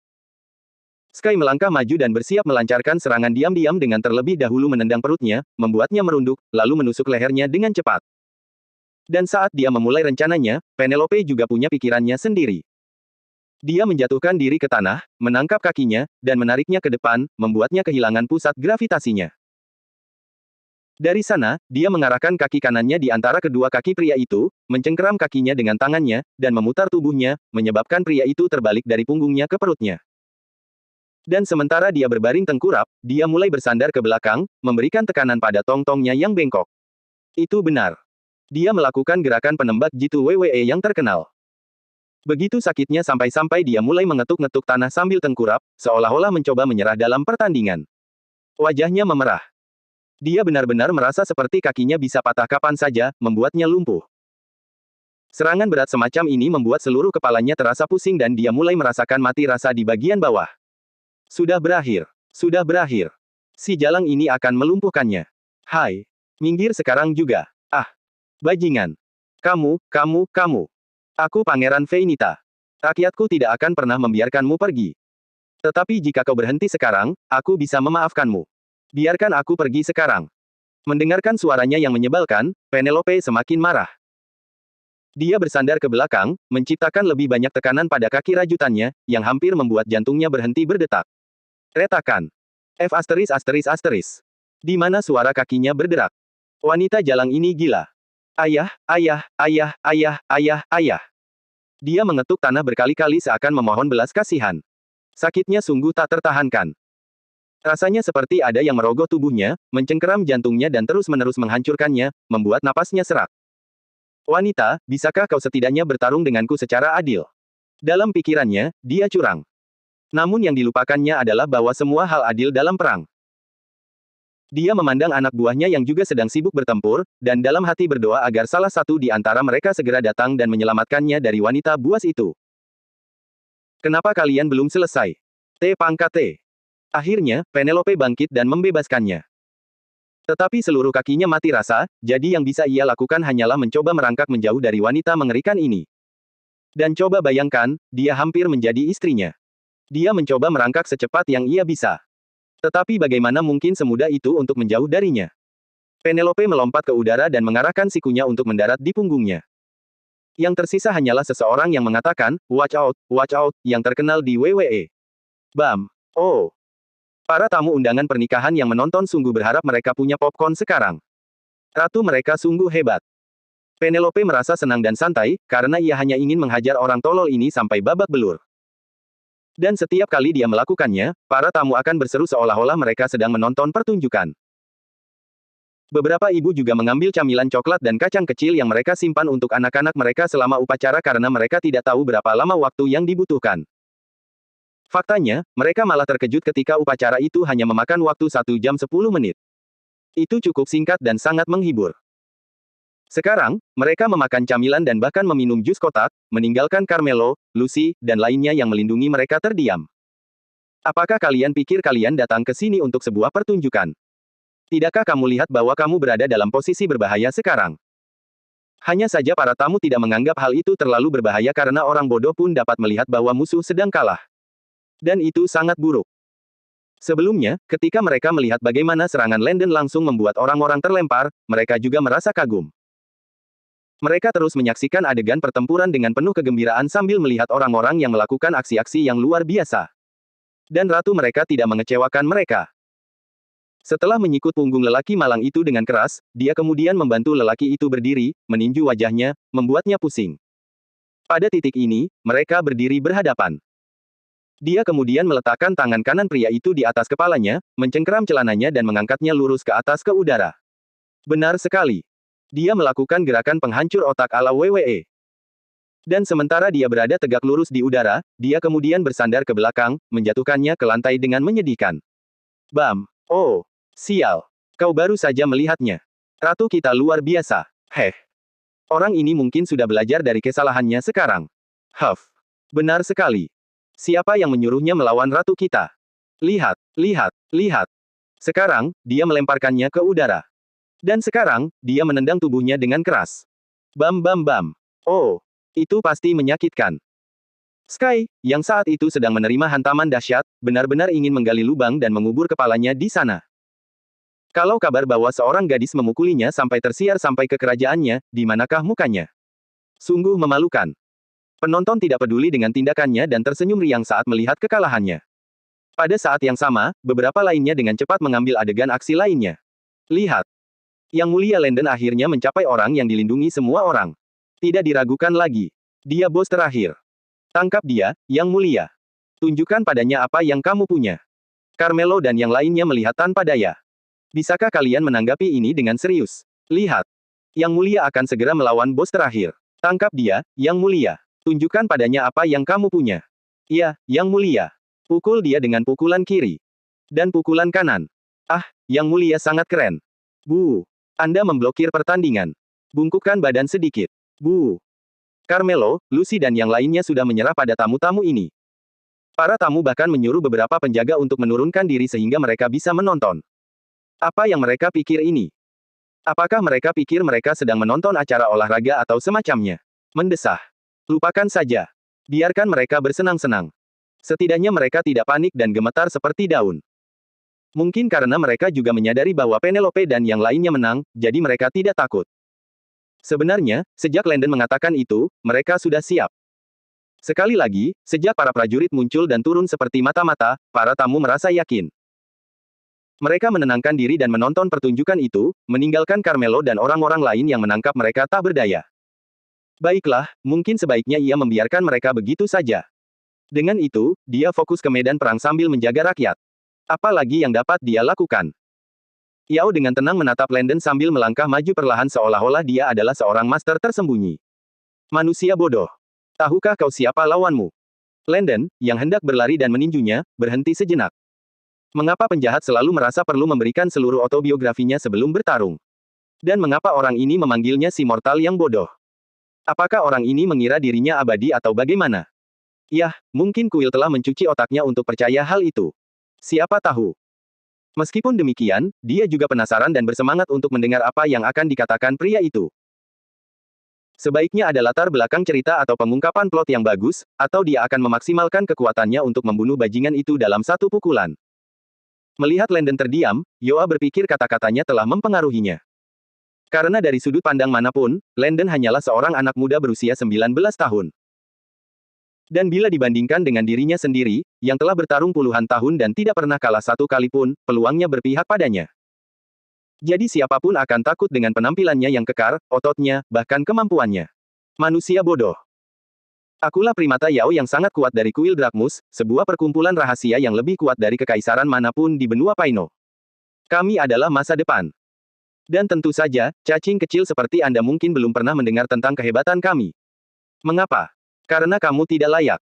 Speaker 1: Sky melangkah maju dan bersiap melancarkan serangan diam-diam dengan terlebih dahulu menendang perutnya, membuatnya merunduk, lalu menusuk lehernya dengan cepat. Dan saat dia memulai rencananya, Penelope juga punya pikirannya sendiri. Dia menjatuhkan diri ke tanah, menangkap kakinya, dan menariknya ke depan, membuatnya kehilangan pusat gravitasinya. Dari sana, dia mengarahkan kaki kanannya di antara kedua kaki pria itu, mencengkeram kakinya dengan tangannya, dan memutar tubuhnya, menyebabkan pria itu terbalik dari punggungnya ke perutnya. Dan sementara dia berbaring tengkurap, dia mulai bersandar ke belakang, memberikan tekanan pada tong-tongnya yang bengkok. Itu benar. Dia melakukan gerakan penembak jitu WWE yang terkenal. Begitu sakitnya sampai-sampai dia mulai mengetuk-ngetuk tanah sambil tengkurap, seolah-olah mencoba menyerah dalam pertandingan. Wajahnya memerah. Dia benar-benar merasa seperti kakinya bisa patah kapan saja, membuatnya lumpuh. Serangan berat semacam ini membuat seluruh kepalanya terasa pusing dan dia mulai merasakan mati rasa di bagian bawah. Sudah berakhir. Sudah berakhir. Si jalang ini akan melumpuhkannya. Hai. Minggir sekarang juga. Ah. Bajingan. Kamu. Aku Pangeran Veinita. Rakyatku tidak akan pernah membiarkanmu pergi. Tetapi jika kau berhenti sekarang, aku bisa memaafkanmu. Biarkan aku pergi sekarang. Mendengarkan suaranya yang menyebalkan, Penelope semakin marah. Dia bersandar ke belakang, menciptakan lebih banyak tekanan pada kaki rajutannya, yang hampir membuat jantungnya berhenti berdetak. Retakan. F***. Di mana suara kakinya berderak. Wanita jalang ini gila. Ayah. Dia mengetuk tanah berkali-kali seakan memohon belas kasihan. Sakitnya sungguh tak tertahankan. Rasanya seperti ada yang merogoh tubuhnya, mencengkeram jantungnya dan terus-menerus menghancurkannya, membuat napasnya serak. Wanita, bisakah kau setidaknya bertarung denganku secara adil? Dalam pikirannya, dia curang. Namun yang dilupakannya adalah bahwa semua hal adil dalam perang. Dia memandang anak buahnya yang juga sedang sibuk bertempur, dan dalam hati berdoa agar salah satu di antara mereka segera datang dan menyelamatkannya dari wanita buas itu. Kenapa kalian belum selesai? T. Akhirnya, Penelope bangkit dan membebaskannya. Tetapi seluruh kakinya mati rasa, jadi yang bisa ia lakukan hanyalah mencoba merangkak menjauh dari wanita mengerikan ini. Dan coba bayangkan, dia hampir menjadi istrinya. Dia mencoba merangkak secepat yang ia bisa. Tetapi bagaimana mungkin semudah itu untuk menjauh darinya? Penelope melompat ke udara dan mengarahkan sikunya untuk mendarat di punggungnya. Yang tersisa hanyalah seseorang yang mengatakan, watch out, yang terkenal di WWE. Bam. Oh. Para tamu undangan pernikahan yang menonton sungguh berharap mereka punya popcorn sekarang. Ratu mereka sungguh hebat. Penelope merasa senang dan santai, karena ia hanya ingin menghajar orang tolol ini sampai babak belur. Dan setiap kali dia melakukannya, para tamu akan berseru seolah-olah mereka sedang menonton pertunjukan. Beberapa ibu juga mengambil camilan coklat dan kacang kecil yang mereka simpan untuk anak-anak mereka selama upacara karena mereka tidak tahu berapa lama waktu yang dibutuhkan. Faktanya, mereka malah terkejut ketika upacara itu hanya memakan waktu 1 jam 10 menit. Itu cukup singkat dan sangat menghibur. Sekarang, mereka memakan camilan dan bahkan meminum jus kotak, meninggalkan Carmelo, Lucy, dan lainnya yang melindungi mereka terdiam. Apakah kalian pikir kalian datang ke sini untuk sebuah pertunjukan? Tidakkah kamu lihat bahwa kamu berada dalam posisi berbahaya sekarang? Hanya saja para tamu tidak menganggap hal itu terlalu berbahaya karena orang bodoh pun dapat melihat bahwa musuh sedang kalah. Dan itu sangat buruk. Sebelumnya, ketika mereka melihat bagaimana serangan Landon langsung membuat orang-orang terlempar, mereka juga merasa kagum. Mereka terus menyaksikan adegan pertempuran dengan penuh kegembiraan sambil melihat orang-orang yang melakukan aksi-aksi yang luar biasa. Dan ratu mereka tidak mengecewakan mereka. Setelah menyikut punggung lelaki malang itu dengan keras, dia kemudian membantu lelaki itu berdiri, meninju wajahnya, membuatnya pusing. Pada titik ini, mereka berdiri berhadapan. Dia kemudian meletakkan tangan kanan pria itu di atas kepalanya, mencengkeram celananya dan mengangkatnya lurus ke atas ke udara. Benar sekali. Dia melakukan gerakan penghancur otak ala WWE. Dan sementara dia berada tegak lurus di udara, dia kemudian bersandar ke belakang, menjatuhkannya ke lantai dengan menyedihkan. Bam. Oh. Sial. Kau baru saja melihatnya. Ratu kita luar biasa. Heh. Orang ini mungkin sudah belajar dari kesalahannya sekarang. Huff. Benar sekali. Siapa yang menyuruhnya melawan ratu kita? Lihat. Sekarang, dia melemparkannya ke udara. Dan sekarang, dia menendang tubuhnya dengan keras. Bam. Oh. Itu pasti menyakitkan. Sky, yang saat itu sedang menerima hantaman dahsyat, benar-benar ingin menggali lubang dan mengubur kepalanya di sana. Kalau kabar bahwa seorang gadis memukulinya sampai tersiar sampai ke kerajaannya, di manakah mukanya? Sungguh memalukan. Penonton tidak peduli dengan tindakannya dan tersenyum riang saat melihat kekalahannya. Pada saat yang sama, beberapa lainnya dengan cepat mengambil adegan aksi lainnya. Lihat. Yang Mulia Landon akhirnya mencapai orang yang dilindungi semua orang. Tidak diragukan lagi. Dia bos terakhir. Tangkap dia, Yang Mulia. Tunjukkan padanya apa yang kamu punya. Carmelo dan yang lainnya melihat tanpa daya. Bisakah kalian menanggapi ini dengan serius? Lihat. Yang Mulia akan segera melawan bos terakhir. Tangkap dia, Yang Mulia. Tunjukkan padanya apa yang kamu punya. Ya, Yang Mulia. Pukul dia dengan pukulan kiri. Dan pukulan kanan. Ah, Yang Mulia sangat keren. Bu. Anda memblokir pertandingan. Bungkukkan badan sedikit. Bu. Carmelo, Lucy dan yang lainnya sudah menyerah pada tamu-tamu ini. Para tamu bahkan menyuruh beberapa penjaga untuk menurunkan diri sehingga mereka bisa menonton. Apa yang mereka pikir ini? Apakah mereka pikir mereka sedang menonton acara olahraga atau semacamnya? Mendesah. Lupakan saja. Biarkan mereka bersenang-senang. Setidaknya mereka tidak panik dan gemetar seperti daun. Mungkin karena mereka juga menyadari bahwa Penelope dan yang lainnya menang, jadi mereka tidak takut. Sebenarnya, sejak Landon mengatakan itu, mereka sudah siap. Sekali lagi, sejak para prajurit muncul dan turun seperti mata-mata, para tamu merasa yakin. Mereka menenangkan diri dan menonton pertunjukan itu, meninggalkan Carmelo dan orang-orang lain yang menangkap mereka tak berdaya. Baiklah, mungkin sebaiknya ia membiarkan mereka begitu saja. Dengan itu, dia fokus ke medan perang sambil menjaga rakyat. Apa lagi yang dapat dia lakukan? Yao dengan tenang menatap Landon sambil melangkah maju perlahan seolah-olah dia adalah seorang master tersembunyi. Manusia bodoh. Tahukah kau siapa lawanmu? Landon, yang hendak berlari dan meninjunya, berhenti sejenak. Mengapa penjahat selalu merasa perlu memberikan seluruh autobiografinya sebelum bertarung? Dan mengapa orang ini memanggilnya si mortal yang bodoh? Apakah orang ini mengira dirinya abadi atau bagaimana? Yah, mungkin kuil telah mencuci otaknya untuk percaya hal itu. Siapa tahu? Meskipun demikian, dia juga penasaran dan bersemangat untuk mendengar apa yang akan dikatakan pria itu. Sebaiknya ada latar belakang cerita atau pengungkapan plot yang bagus, atau dia akan memaksimalkan kekuatannya untuk membunuh bajingan itu dalam satu pukulan. Melihat Landon terdiam, Yoa berpikir kata-katanya telah mempengaruhinya. Karena dari sudut pandang manapun, Landon hanyalah seorang anak muda berusia 19 tahun. Dan bila dibandingkan dengan dirinya sendiri, yang telah bertarung puluhan tahun dan tidak pernah kalah satu kali pun, peluangnya berpihak padanya. Jadi siapapun akan takut dengan penampilannya yang kekar, ototnya, bahkan kemampuannya. Manusia bodoh. Akulah primata Yao yang sangat kuat dari kuil Drakmus, sebuah perkumpulan rahasia yang lebih kuat dari kekaisaran manapun di benua Paino. Kami adalah masa depan. Dan tentu saja, cacing kecil seperti Anda mungkin belum pernah mendengar tentang kehebatan kami. Mengapa? Karena kamu tidak layak.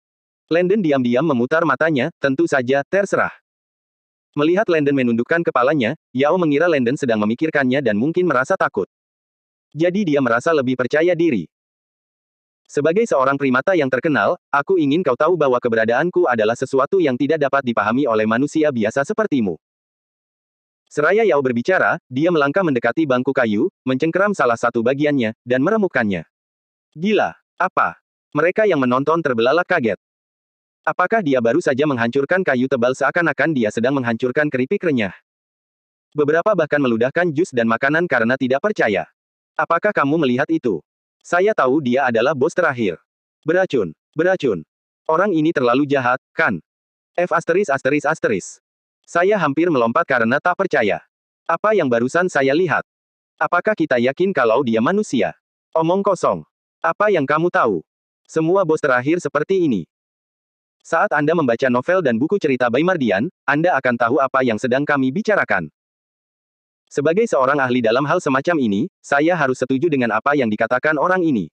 Speaker 1: Landon diam-diam memutar matanya, tentu saja, terserah. Melihat Landon menundukkan kepalanya, Yao mengira Landon sedang memikirkannya dan mungkin merasa takut. Jadi dia merasa lebih percaya diri. Sebagai seorang primata yang terkenal, aku ingin kau tahu bahwa keberadaanku adalah sesuatu yang tidak dapat dipahami oleh manusia biasa sepertimu. Seraya Yao berbicara, dia melangkah mendekati bangku kayu, mencengkeram salah satu bagiannya, dan meremukkannya. Gila, apa? Mereka yang menonton terbelalak kaget. Apakah dia baru saja menghancurkan kayu tebal seakan-akan dia sedang menghancurkan keripik renyah? Beberapa bahkan meludahkan jus dan makanan karena tidak percaya. Apakah kamu melihat itu? Saya tahu dia adalah bos terakhir. Beracun, beracun. Orang ini terlalu jahat, kan? F***. Saya hampir melompat karena tak percaya. Apa yang barusan saya lihat? Apakah kita yakin kalau dia manusia? Omong kosong. Apa yang kamu tahu? Semua bos terakhir seperti ini. Saat Anda membaca novel dan buku cerita Baimardian, Anda akan tahu apa yang sedang kami bicarakan. Sebagai seorang ahli dalam hal semacam ini, saya harus setuju dengan apa yang dikatakan orang ini.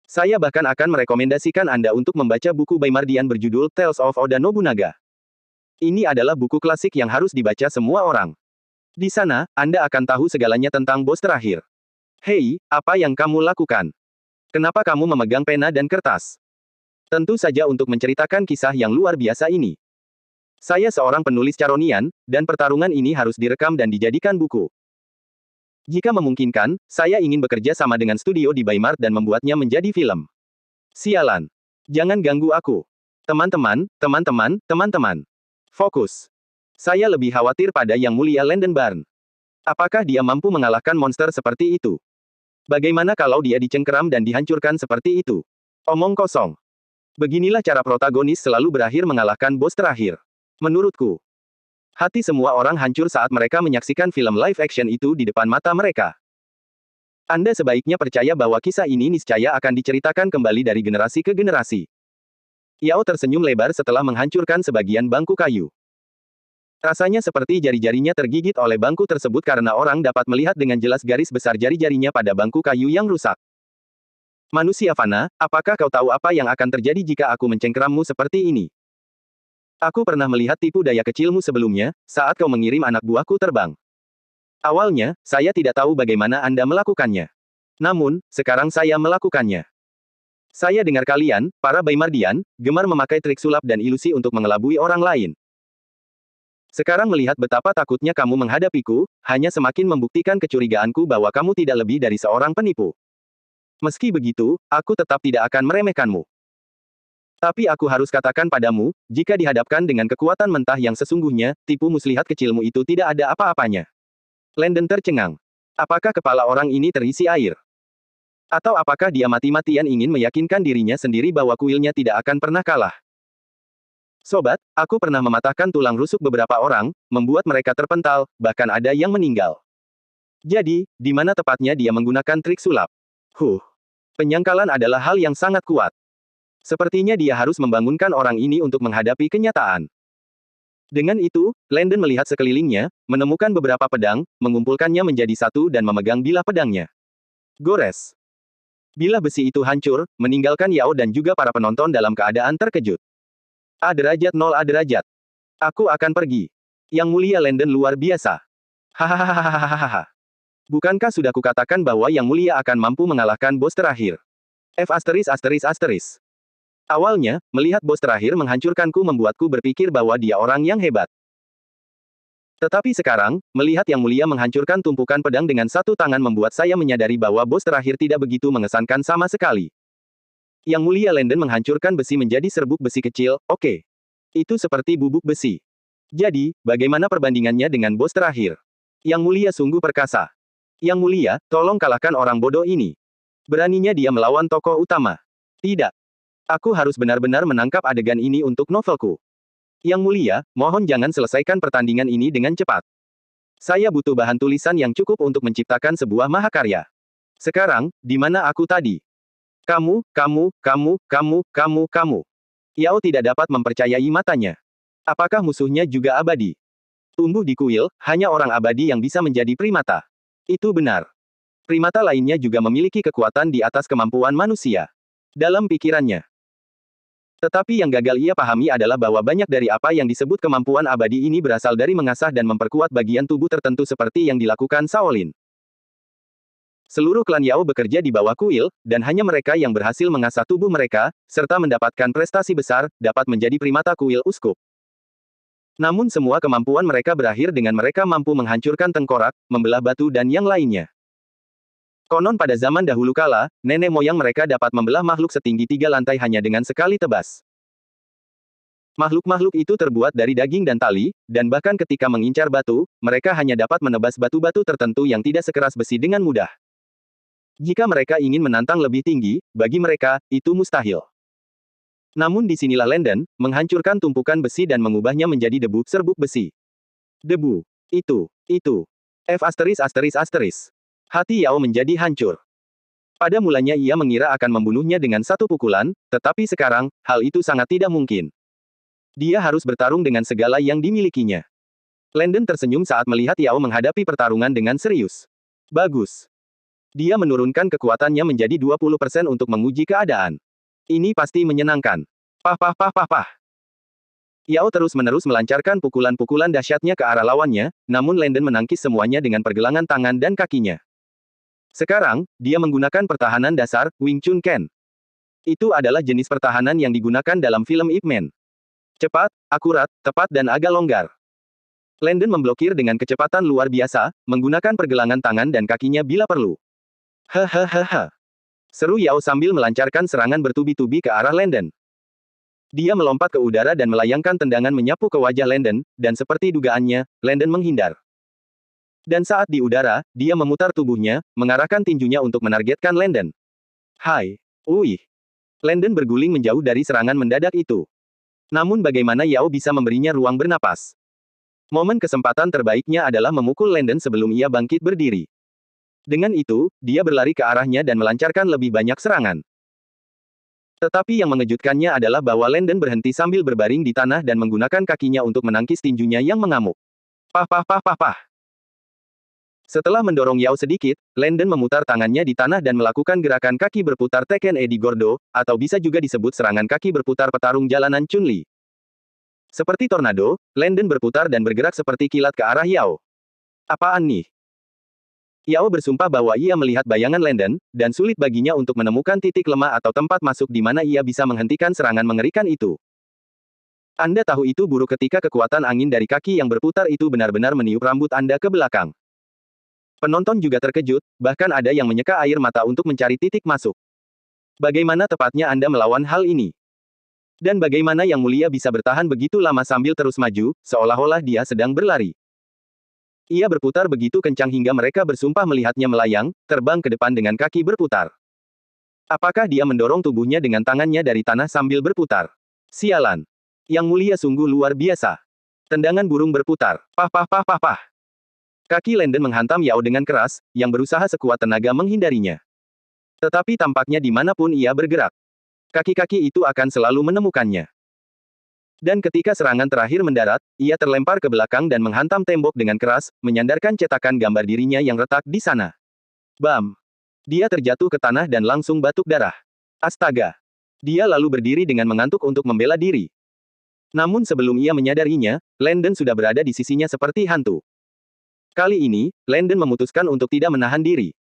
Speaker 1: Saya bahkan akan merekomendasikan Anda untuk membaca buku Baimardian berjudul Tales of Oda Nobunaga. Ini adalah buku klasik yang harus dibaca semua orang. Di sana, Anda akan tahu segalanya tentang bos terakhir. Hei, apa yang kamu lakukan? Kenapa kamu memegang pena dan kertas? Tentu saja untuk menceritakan kisah yang luar biasa ini. Saya seorang penulis Caronian, dan pertarungan ini harus direkam dan dijadikan buku. Jika memungkinkan, saya ingin bekerja sama dengan studio di Baimard dan membuatnya menjadi film. Sialan. Jangan ganggu aku. Teman-teman, teman-teman, teman-teman. Fokus. Saya lebih khawatir pada Yang Mulia Landon Barn. Apakah dia mampu mengalahkan monster seperti itu? Bagaimana kalau dia dicengkeram dan dihancurkan seperti itu? Omong kosong. Beginilah cara protagonis selalu berakhir mengalahkan bos terakhir. Menurutku. Hati semua orang hancur saat mereka menyaksikan film live action itu di depan mata mereka. Anda sebaiknya percaya bahwa kisah ini niscaya akan diceritakan kembali dari generasi ke generasi. Yao tersenyum lebar setelah menghancurkan sebagian bangku kayu. Rasanya seperti jari-jarinya tergigit oleh bangku tersebut karena orang dapat melihat dengan jelas garis besar jari-jarinya pada bangku kayu yang rusak. Manusia fana, apakah kau tahu apa yang akan terjadi jika aku mencengkerammu seperti ini? Aku pernah melihat tipu daya kecilmu sebelumnya, saat kau mengirim anak buahku terbang. Awalnya, saya tidak tahu bagaimana Anda melakukannya. Namun, sekarang saya melakukannya. Saya dengar kalian, para Baimardian, gemar memakai trik sulap dan ilusi untuk mengelabui orang lain. Sekarang melihat betapa takutnya kamu menghadapiku, hanya semakin membuktikan kecurigaanku bahwa kamu tidak lebih dari seorang penipu. Meski begitu, aku tetap tidak akan meremehkanmu. Tapi aku harus katakan padamu, jika dihadapkan dengan kekuatan mentah yang sesungguhnya, tipu muslihat kecilmu itu tidak ada apa-apanya. Landon tercengang. Apakah kepala orang ini terisi air? Atau apakah dia mati-matian ingin meyakinkan dirinya sendiri bahwa kuilnya tidak akan pernah kalah? Sobat, aku pernah mematahkan tulang rusuk beberapa orang, membuat mereka terpental, bahkan ada yang meninggal. Jadi, di mana tepatnya dia menggunakan trik sulap? Penyangkalan adalah hal yang sangat kuat. Sepertinya dia harus membangunkan orang ini untuk menghadapi kenyataan. Dengan itu, Landon melihat sekelilingnya, menemukan beberapa pedang, mengumpulkannya menjadi satu dan memegang bilah pedangnya. Gores. Bilah besi itu hancur, meninggalkan Yao dan juga para penonton dalam keadaan terkejut. A derajat 0 A derajat. Aku akan pergi. Yang mulia Landon luar biasa. Hahaha. Bukankah sudah kukatakan bahwa Yang Mulia akan mampu mengalahkan bos terakhir? F***. Awalnya, melihat bos terakhir menghancurkanku membuatku berpikir bahwa dia orang yang hebat. Tetapi sekarang, melihat Yang Mulia menghancurkan tumpukan pedang dengan satu tangan membuat saya menyadari bahwa bos terakhir tidak begitu mengesankan sama sekali. Yang Mulia Landon menghancurkan besi menjadi serbuk besi kecil, oke. Itu seperti bubuk besi. Jadi, bagaimana perbandingannya dengan bos terakhir? Yang Mulia sungguh perkasa. Yang Mulia, tolong kalahkan orang bodoh ini. Beraninya dia melawan tokoh utama. Tidak. Aku harus benar-benar menangkap adegan ini untuk novelku. Yang Mulia, mohon jangan selesaikan pertandingan ini dengan cepat. Saya butuh bahan tulisan yang cukup untuk menciptakan sebuah mahakarya. Sekarang, di mana aku tadi? Kamu. Yao tidak dapat mempercayai matanya. Apakah musuhnya juga abadi? Tumbuh di kuil, hanya orang abadi yang bisa menjadi primata. Itu benar. Primata lainnya juga memiliki kekuatan di atas kemampuan manusia. Dalam pikirannya. Tetapi yang gagal ia pahami adalah bahwa banyak dari apa yang disebut kemampuan abadi ini berasal dari mengasah dan memperkuat bagian tubuh tertentu seperti yang dilakukan Shaolin. Seluruh klan Yao bekerja di bawah kuil, dan hanya mereka yang berhasil mengasah tubuh mereka, serta mendapatkan prestasi besar, dapat menjadi primata kuil uskup. Namun semua kemampuan mereka berakhir dengan mereka mampu menghancurkan tengkorak, membelah batu dan yang lainnya. Konon pada zaman dahulu kala, nenek moyang mereka dapat membelah makhluk setinggi 3 lantai hanya dengan sekali tebas. Makhluk-makhluk itu terbuat dari daging dan tali, dan bahkan ketika mengincar batu, mereka hanya dapat menebas batu-batu tertentu yang tidak sekeras besi dengan mudah. Jika mereka ingin menantang lebih tinggi, bagi mereka, itu mustahil. Namun disinilah Landon, menghancurkan tumpukan besi dan mengubahnya menjadi debu serbuk besi. Debu. Itu. F***. Hati Yao menjadi hancur. Pada mulanya ia mengira akan membunuhnya dengan satu pukulan, tetapi sekarang, hal itu sangat tidak mungkin. Dia harus bertarung dengan segala yang dimilikinya. Landon tersenyum saat melihat Yao menghadapi pertarungan dengan serius. Bagus. Dia menurunkan kekuatannya menjadi 20% untuk menguji keadaan. Ini pasti menyenangkan. Pah. Yao terus-menerus melancarkan pukulan-pukulan dahsyatnya ke arah lawannya, namun Landon menangkis semuanya dengan pergelangan tangan dan kakinya. Sekarang, dia menggunakan pertahanan dasar, Wing Chun Ken. Itu adalah jenis pertahanan yang digunakan dalam film Ip Man. Cepat, akurat, tepat dan agak longgar. Landon memblokir dengan kecepatan luar biasa, menggunakan pergelangan tangan dan kakinya bila perlu. Hahaha. Seru Yao sambil melancarkan serangan bertubi-tubi ke arah Landon. Dia melompat ke udara dan melayangkan tendangan menyapu ke wajah Landon, dan seperti dugaannya, Landon menghindar. Dan saat di udara, dia memutar tubuhnya, mengarahkan tinjunya untuk menargetkan Landon. Hai. Landon berguling menjauh dari serangan mendadak itu. Namun bagaimana Yao bisa memberinya ruang bernapas? Momen kesempatan terbaiknya adalah memukul Landon sebelum ia bangkit berdiri. Dengan itu, dia berlari ke arahnya dan melancarkan lebih banyak serangan. Tetapi yang mengejutkannya adalah bahwa Landon berhenti sambil berbaring di tanah dan menggunakan kakinya untuk menangkis tinjunya yang mengamuk. Pah. Setelah mendorong Yao sedikit, Landon memutar tangannya di tanah dan melakukan gerakan kaki berputar Tekken E di Gordo, atau bisa juga disebut serangan kaki berputar petarung jalanan Chun-Li. Seperti tornado, Landon berputar dan bergerak seperti kilat ke arah Yao. Apaan nih? Yao bersumpah bahwa ia melihat bayangan Landon, dan sulit baginya untuk menemukan titik lemah atau tempat masuk di mana ia bisa menghentikan serangan mengerikan itu. Anda tahu itu buruk ketika kekuatan angin dari kaki yang berputar itu benar-benar meniup rambut Anda ke belakang. Penonton juga terkejut, bahkan ada yang menyeka air mata untuk mencari titik masuk. Bagaimana tepatnya Anda melawan hal ini? Dan bagaimana Yang Mulia bisa bertahan begitu lama sambil terus maju, seolah-olah dia sedang berlari. Ia berputar begitu kencang hingga mereka bersumpah melihatnya melayang, terbang ke depan dengan kaki berputar. Apakah dia mendorong tubuhnya dengan tangannya dari tanah sambil berputar? Sialan! Yang Mulia sungguh luar biasa. Tendangan burung berputar. Pah pah pah pah pah. Kaki Landon menghantam Yao dengan keras, yang berusaha sekuat tenaga menghindarinya. Tetapi tampaknya dimanapun ia bergerak, kaki-kaki itu akan selalu menemukannya. Dan ketika serangan terakhir mendarat, ia terlempar ke belakang dan menghantam tembok dengan keras, menyandarkan cetakan gambar dirinya yang retak di sana. Bam! Dia terjatuh ke tanah dan langsung batuk darah. Astaga! Dia lalu berdiri dengan mengantuk untuk membela diri. Namun sebelum ia menyadarinya, Landon sudah berada di sisinya seperti hantu. Kali ini, Landon memutuskan untuk tidak menahan diri.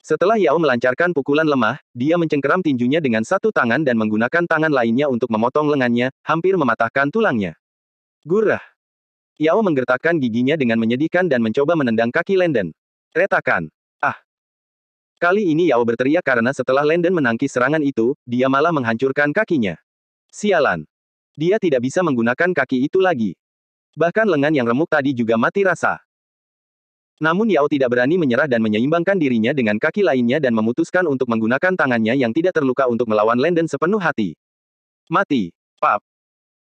Speaker 1: Setelah Yao melancarkan pukulan lemah, dia mencengkeram tinjunya dengan satu tangan dan menggunakan tangan lainnya untuk memotong lengannya, hampir mematahkan tulangnya. Gurah! Yao menggertakkan giginya dengan menyedihkan dan mencoba menendang kaki Landon. Retakan! Ah! Kali ini Yao berteriak karena setelah Landon menangkis serangan itu, dia malah menghancurkan kakinya. Sialan! Dia tidak bisa menggunakan kaki itu lagi. Bahkan lengan yang remuk tadi juga mati rasa. Namun Yao tidak berani menyerah dan menyeimbangkan dirinya dengan kaki lainnya dan memutuskan untuk menggunakan tangannya yang tidak terluka untuk melawan Landon sepenuh hati. Mati! Pap!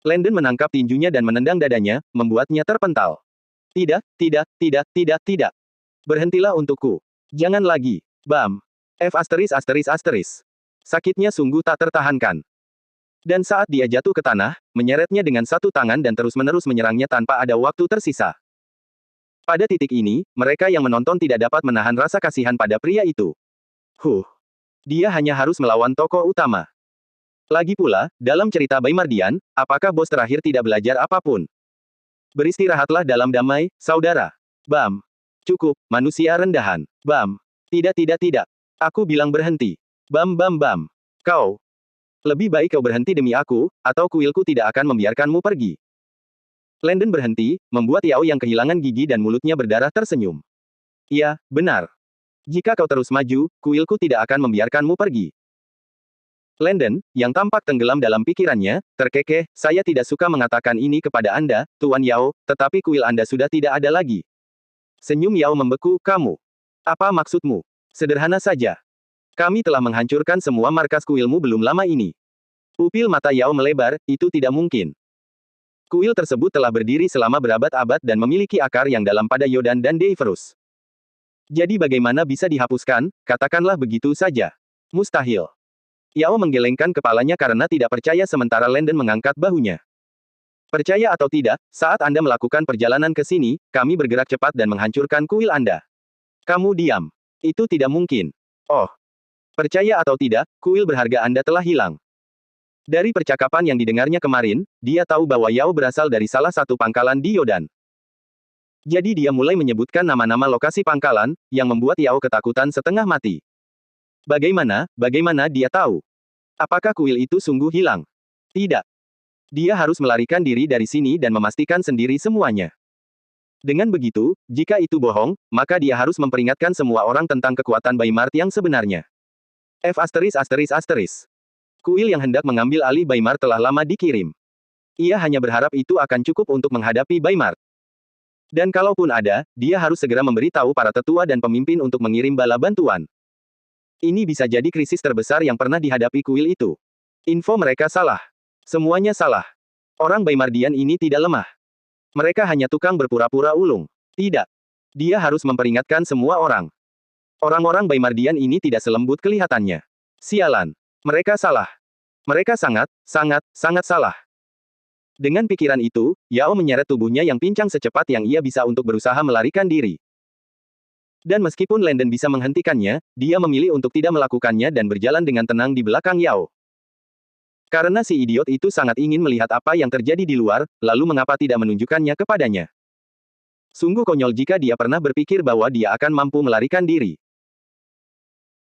Speaker 1: Landon menangkap tinjunya dan menendang dadanya, membuatnya terpental. Tidak, tidak, tidak, tidak, tidak. Berhentilah untukku. Jangan lagi. Bam! F asteris asteris asteris. Sakitnya sungguh tak tertahankan. Dan saat dia jatuh ke tanah, menyeretnya dengan satu tangan dan terus-menerus menyerangnya tanpa ada waktu tersisa. Pada titik ini, mereka yang menonton tidak dapat menahan rasa kasihan pada pria itu. Dia hanya harus melawan tokoh utama. Lagi pula, dalam cerita Baimardian, apakah bos terakhir tidak belajar apapun? Beristirahatlah dalam damai, saudara. Bam! Cukup, manusia rendahan. Bam! Tidak tidak tidak. Aku bilang berhenti. Bam bam bam. Kau. Lebih baik kau berhenti demi aku, atau kuilku tidak akan membiarkanmu pergi. Landon berhenti, membuat Yao yang kehilangan gigi dan mulutnya berdarah tersenyum. Iya, benar. Jika kau terus maju, kuilku tidak akan membiarkanmu pergi. Landon, yang tampak tenggelam dalam pikirannya, terkekeh, saya tidak suka mengatakan ini kepada Anda, Tuan Yao, tetapi kuil Anda sudah tidak ada lagi. Senyum Yao membeku, kamu. Apa maksudmu? Sederhana saja. Kami telah menghancurkan semua markas kuilmu belum lama ini. Pupil mata Yao melebar, itu tidak mungkin. Kuil tersebut telah berdiri selama berabad-abad dan memiliki akar yang dalam pada Yodan dan Deiferus. Jadi bagaimana bisa dihapuskan, katakanlah begitu saja. Mustahil. Yao menggelengkan kepalanya karena tidak percaya sementara Landon mengangkat bahunya. Percaya atau tidak, saat Anda melakukan perjalanan ke sini, kami bergerak cepat dan menghancurkan kuil Anda. Kamu diam. Itu tidak mungkin. Oh. Percaya atau tidak, kuil berharga Anda telah hilang. Dari percakapan yang didengarnya kemarin, dia tahu bahwa Yao berasal dari salah satu pangkalan di Yodan. Jadi dia mulai menyebutkan nama-nama lokasi pangkalan, yang membuat Yao ketakutan setengah mati. Bagaimana dia tahu? Apakah kuil itu sungguh hilang? Tidak. Dia harus melarikan diri dari sini dan memastikan sendiri semuanya. Dengan begitu, jika itu bohong, maka dia harus memperingatkan semua orang tentang kekuatan Baimart yang sebenarnya. F asteris asteris asteris. Kuil yang hendak mengambil alih Baimart telah lama dikirim. Ia hanya berharap itu akan cukup untuk menghadapi Baimart. Dan kalaupun ada, dia harus segera memberitahu para tetua dan pemimpin untuk mengirim bala bantuan. Ini bisa jadi krisis terbesar yang pernah dihadapi kuil itu. Info mereka salah. Semuanya salah. Orang Baimardian ini tidak lemah. Mereka hanya tukang berpura-pura ulung. Tidak. Dia harus memperingatkan semua orang. Orang-orang Baimardian ini tidak selembut kelihatannya. Sialan. Mereka salah. Mereka sangat, sangat, sangat salah. Dengan pikiran itu, Yao menyeret tubuhnya yang pincang secepat yang ia bisa untuk berusaha melarikan diri. Dan meskipun Landon bisa menghentikannya, dia memilih untuk tidak melakukannya dan berjalan dengan tenang di belakang Yao. Karena si idiot itu sangat ingin melihat apa yang terjadi di luar, lalu mengapa tidak menunjukkannya kepadanya. Sungguh konyol jika dia pernah berpikir bahwa dia akan mampu melarikan diri.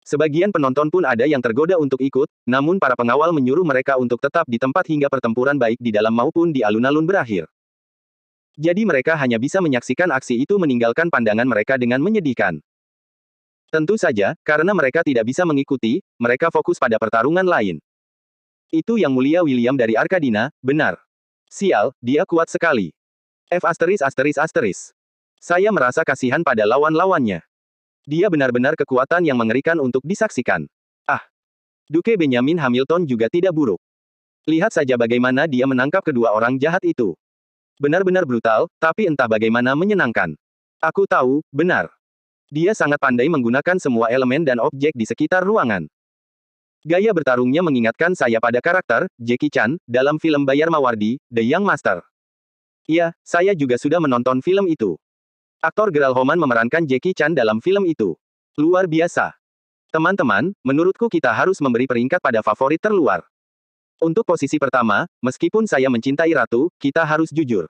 Speaker 1: Sebagian penonton pun ada yang tergoda untuk ikut, namun para pengawal menyuruh mereka untuk tetap di tempat hingga pertempuran baik di dalam maupun di alun-alun berakhir. Jadi mereka hanya bisa menyaksikan aksi itu meninggalkan pandangan mereka dengan menyedihkan. Tentu saja, karena mereka tidak bisa mengikuti, mereka fokus pada pertarungan lain. Itu Yang Mulia William dari Arkadina, benar. Sial, dia kuat sekali. F***. Saya merasa kasihan pada lawan-lawannya. Dia benar-benar kekuatan yang mengerikan untuk disaksikan. Ah, Duke Benjamin Hamilton juga tidak buruk. Lihat saja bagaimana dia menangkap kedua orang jahat itu. Benar-benar brutal, tapi entah bagaimana menyenangkan. Aku tahu, benar. Dia sangat pandai menggunakan semua elemen dan objek di sekitar ruangan. Gaya bertarungnya mengingatkan saya pada karakter Jackie Chan dalam film Bayar Mawardi, The Young Master. Iya, saya juga sudah menonton film itu. Aktor Gerald Homan memerankan Jackie Chan dalam film itu. Luar biasa. Teman-teman, menurutku kita harus memberi peringkat pada favorit terluar. Untuk posisi pertama, meskipun saya mencintai Ratu, kita harus jujur.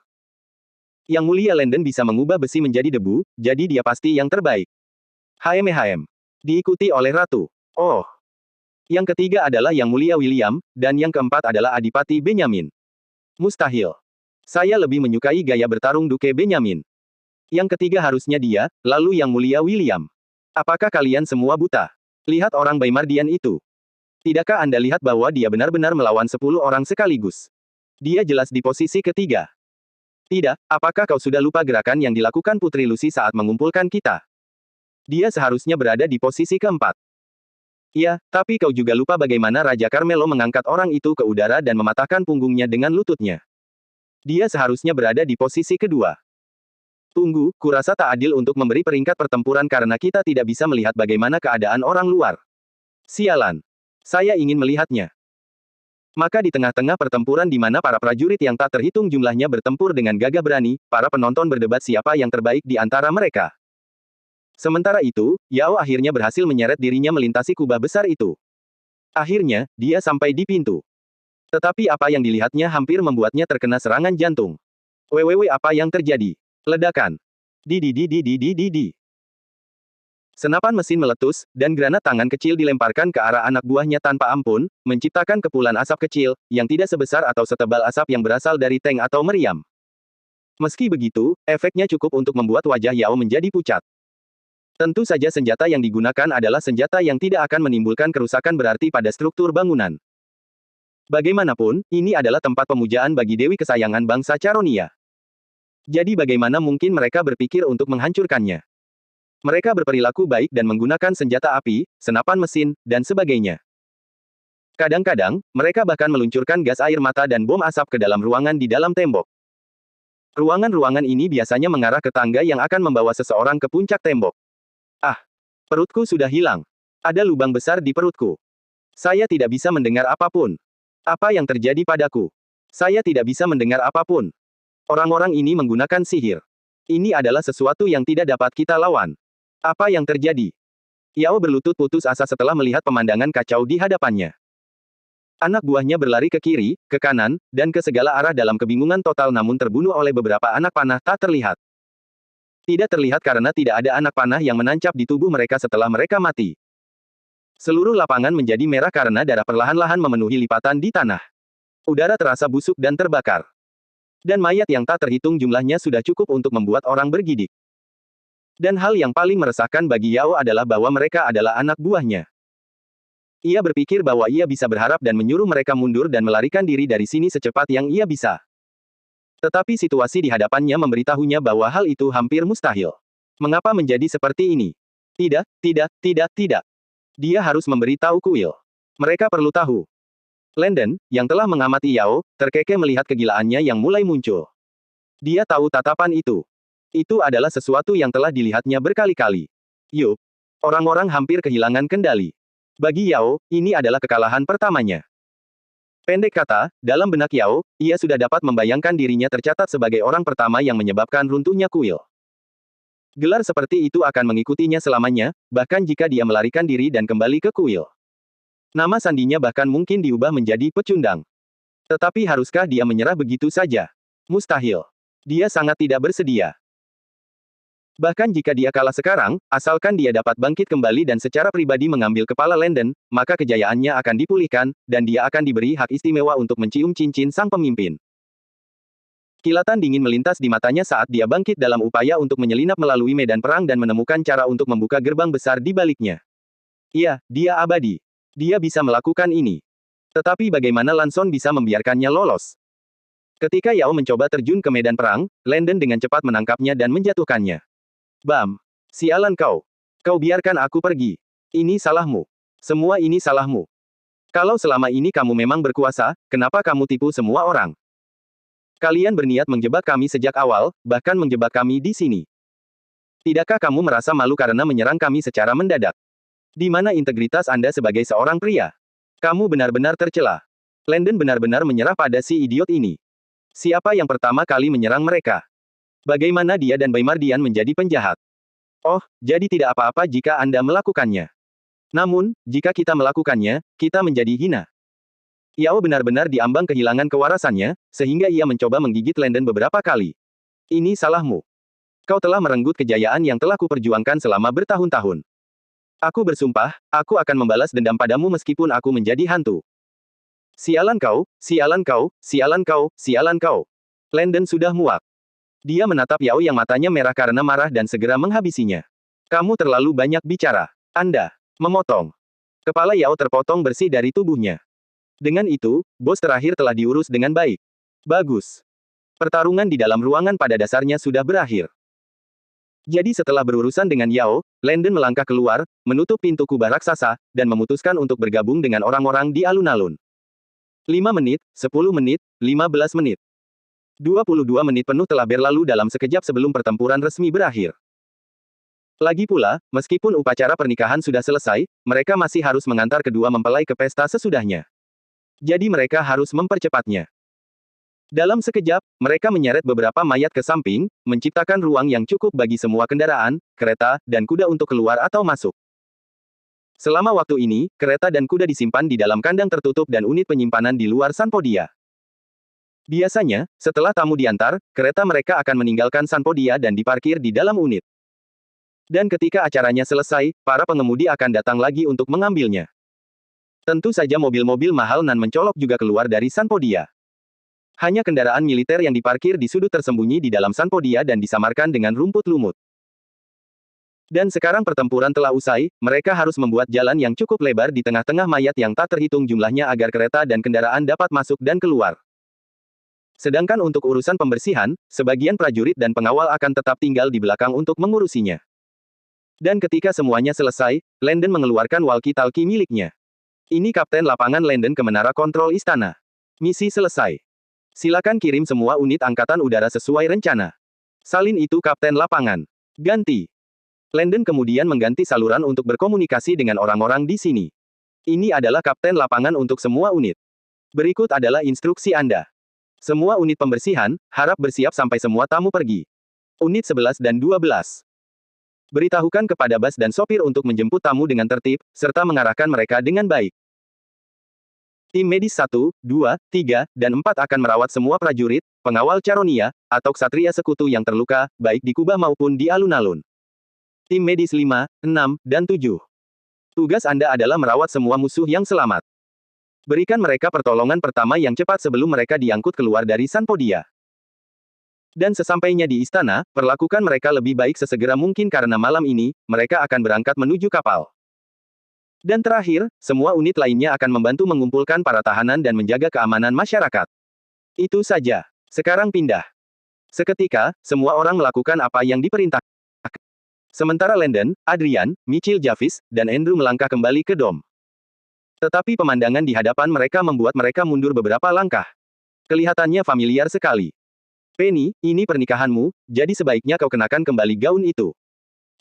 Speaker 1: Yang Mulia Landon bisa mengubah besi menjadi debu, jadi dia pasti yang terbaik. HMHM. Diikuti oleh Ratu. Oh. Yang ketiga adalah Yang Mulia William, dan yang keempat adalah Adipati Benjamin. Mustahil. Saya lebih menyukai gaya bertarung Duke Benjamin. Yang ketiga harusnya dia, lalu Yang Mulia William. Apakah kalian semua buta? Lihat orang Baymardian itu. Tidakkah Anda lihat bahwa dia benar-benar melawan 10 orang sekaligus? Dia jelas di posisi ketiga. Tidak, apakah kau sudah lupa gerakan yang dilakukan Putri Lucy saat mengumpulkan kita? Dia seharusnya berada di posisi keempat. Iya, tapi kau juga lupa bagaimana Raja Carmelo mengangkat orang itu ke udara dan mematahkan punggungnya dengan lututnya. Dia seharusnya berada di posisi kedua. Tunggu, kurasa tak adil untuk memberi peringkat pertempuran karena kita tidak bisa melihat bagaimana keadaan orang luar. Sialan. Saya ingin melihatnya. Maka di tengah-tengah pertempuran di mana para prajurit yang tak terhitung jumlahnya bertempur dengan gagah berani, para penonton berdebat siapa yang terbaik di antara mereka. Sementara itu, Yao akhirnya berhasil menyeret dirinya melintasi kubah besar itu. Akhirnya, dia sampai di pintu. Tetapi apa yang dilihatnya hampir membuatnya terkena serangan jantung. Apa yang terjadi? Ledakan. Di. Senapan mesin meletus, dan granat tangan kecil dilemparkan ke arah anak buahnya tanpa ampun, menciptakan kepulan asap kecil, yang tidak sebesar atau setebal asap yang berasal dari tank atau meriam. Meski begitu, efeknya cukup untuk membuat wajah Yao menjadi pucat. Tentu saja senjata yang digunakan adalah senjata yang tidak akan menimbulkan kerusakan berarti pada struktur bangunan. Bagaimanapun, ini adalah tempat pemujaan bagi Dewi kesayangan bangsa Caronia. Jadi bagaimana mungkin mereka berpikir untuk menghancurkannya? Mereka berperilaku baik dan menggunakan senjata api, senapan mesin, dan sebagainya. Kadang-kadang, mereka bahkan meluncurkan gas air mata dan bom asap ke dalam ruangan di dalam tembok. Ruangan-ruangan ini biasanya mengarah ke tangga yang akan membawa seseorang ke puncak tembok. Ah, perutku sudah hilang. Ada lubang besar di perutku. Saya tidak bisa mendengar apapun. Apa yang terjadi padaku? Saya tidak bisa mendengar apapun. Orang-orang ini menggunakan sihir. Ini adalah sesuatu yang tidak dapat kita lawan. Apa yang terjadi? Yao berlutut putus asa setelah melihat pemandangan kacau di hadapannya. Anak buahnya berlari ke kiri, ke kanan, dan ke segala arah dalam kebingungan total namun terbunuh oleh beberapa anak panah tak terlihat. Tidak terlihat karena tidak ada anak panah yang menancap di tubuh mereka setelah mereka mati. Seluruh lapangan menjadi merah karena darah perlahan-lahan memenuhi lipatan di tanah. Udara terasa busuk dan terbakar. Dan mayat yang tak terhitung jumlahnya sudah cukup untuk membuat orang bergidik. Dan hal yang paling meresahkan bagi Yao adalah bahwa mereka adalah anak buahnya. Ia berpikir bahwa ia bisa berharap dan menyuruh mereka mundur dan melarikan diri dari sini secepat yang ia bisa. Tetapi situasi di hadapannya memberitahunya bahwa hal itu hampir mustahil. Mengapa menjadi seperti ini? Tidak. Dia harus memberitahu kuil. Mereka perlu tahu. Landon, yang telah mengamati Yao, terkekeh melihat kegilaannya yang mulai muncul. Dia tahu tatapan itu. Itu adalah sesuatu yang telah dilihatnya berkali-kali. Yup. Orang-orang hampir kehilangan kendali. Bagi Yao, ini adalah kekalahan pertamanya. Pendek kata, dalam benak Yao, ia sudah dapat membayangkan dirinya tercatat sebagai orang pertama yang menyebabkan runtuhnya kuil. Gelar seperti itu akan mengikutinya selamanya, bahkan jika dia melarikan diri dan kembali ke kuil. Nama sandinya bahkan mungkin diubah menjadi pecundang. Tetapi haruskah dia menyerah begitu saja? Mustahil. Dia sangat tidak bersedia. Bahkan jika dia kalah sekarang, asalkan dia dapat bangkit kembali dan secara pribadi mengambil kepala Landon, maka kejayaannya akan dipulihkan, dan dia akan diberi hak istimewa untuk mencium cincin sang pemimpin. Kilatan dingin melintas di matanya saat dia bangkit dalam upaya untuk menyelinap melalui medan perang dan menemukan cara untuk membuka gerbang besar di baliknya. Iya, dia abadi. Dia bisa melakukan ini. Tetapi bagaimana Lanson bisa membiarkannya lolos? Ketika Yao mencoba terjun ke medan perang, Landon dengan cepat menangkapnya dan menjatuhkannya. Bam! Sialan kau! Kau biarkan aku pergi. Ini salahmu. Semua ini salahmu. Kalau selama ini kamu memang berkuasa, kenapa kamu tipu semua orang? Kalian berniat menjebak kami sejak awal, bahkan menjebak kami di sini. Tidakkah kamu merasa malu karena menyerang kami secara mendadak? Di mana integritas Anda sebagai seorang pria? Kamu benar-benar tercela. Landon benar-benar menyerah pada si idiot ini. Siapa yang pertama kali menyerang mereka? Bagaimana dia dan Baimardian menjadi penjahat? Oh, jadi tidak apa-apa jika Anda melakukannya. Namun, jika kita melakukannya, kita menjadi hina. Yao benar-benar diambang kehilangan kewarasannya, sehingga ia mencoba menggigit Landon beberapa kali. Ini salahmu. Kau telah merenggut kejayaan yang telah kuperjuangkan selama bertahun-tahun. Aku bersumpah, aku akan membalas dendam padamu meskipun aku menjadi hantu. Sialan kau, sialan kau, sialan kau, sialan kau. Landon sudah muak. Dia menatap Yao yang matanya merah karena marah dan segera menghabisinya. Kamu terlalu banyak bicara. Anda memotong. Kepala Yao terpotong bersih dari tubuhnya. Dengan itu, bos terakhir telah diurus dengan baik. Bagus. Pertarungan di dalam ruangan pada dasarnya sudah berakhir. Jadi setelah berurusan dengan Yao, Landon melangkah keluar, menutup pintu kubah raksasa, dan memutuskan untuk bergabung dengan orang-orang di alun-alun. 5 menit, 10 menit, 15 menit. 22 menit penuh telah berlalu dalam sekejap sebelum pertempuran resmi berakhir. Lagi pula, meskipun upacara pernikahan sudah selesai, mereka masih harus mengantar kedua mempelai ke pesta sesudahnya. Jadi mereka harus mempercepatnya. Dalam sekejap, mereka menyeret beberapa mayat ke samping, menciptakan ruang yang cukup bagi semua kendaraan, kereta, dan kuda untuk keluar atau masuk. Selama waktu ini, kereta dan kuda disimpan di dalam kandang tertutup dan unit penyimpanan di luar Sanpodia. Biasanya, setelah tamu diantar, kereta mereka akan meninggalkan Sanpodia dan diparkir di dalam unit. Dan ketika acaranya selesai, para pengemudi akan datang lagi untuk mengambilnya. Tentu saja mobil-mobil mahal nan mencolok juga keluar dari Sanpodia. Hanya kendaraan militer yang diparkir di sudut tersembunyi di dalam Sanpodia dan disamarkan dengan rumput lumut. Dan sekarang pertempuran telah usai, mereka harus membuat jalan yang cukup lebar di tengah-tengah mayat yang tak terhitung jumlahnya agar kereta dan kendaraan dapat masuk dan keluar. Sedangkan untuk urusan pembersihan, sebagian prajurit dan pengawal akan tetap tinggal di belakang untuk mengurusinya. Dan ketika semuanya selesai, Landon mengeluarkan walkie-talkie miliknya. Ini Kapten Lapangan Landon ke Menara Kontrol Istana. Misi selesai. Silakan kirim semua unit Angkatan Udara sesuai rencana. Salin itu Kapten Lapangan. Ganti. Landon kemudian mengganti saluran untuk berkomunikasi dengan orang-orang di sini. Ini adalah Kapten Lapangan untuk semua unit. Berikut adalah instruksi Anda. Semua unit pembersihan, harap bersiap sampai semua tamu pergi. Unit 11 dan 12. Beritahukan kepada Bas dan sopir untuk menjemput tamu dengan tertib, serta mengarahkan mereka dengan baik. Tim medis 1, 2, 3, dan 4 akan merawat semua prajurit, pengawal Caronia, atau ksatria sekutu yang terluka, baik di Kubah maupun di alun-alun. Tim medis 5, 6, dan 7. Tugas Anda adalah merawat semua musuh yang selamat. Berikan mereka pertolongan pertama yang cepat sebelum mereka diangkut keluar dari Sanpodia. Dan sesampainya di istana, perlakukan mereka lebih baik sesegera mungkin karena malam ini, mereka akan berangkat menuju kapal. Dan terakhir, semua unit lainnya akan membantu mengumpulkan para tahanan dan menjaga keamanan masyarakat. Itu saja. Sekarang pindah. Seketika, semua orang melakukan apa yang diperintahkan. Sementara Landon, Adrian, Mitchell Jarvis, dan Andrew melangkah kembali ke dom. Tetapi pemandangan di hadapan mereka membuat mereka mundur beberapa langkah. Kelihatannya familiar sekali. Penny, ini pernikahanmu, jadi sebaiknya kau kenakan kembali gaun itu.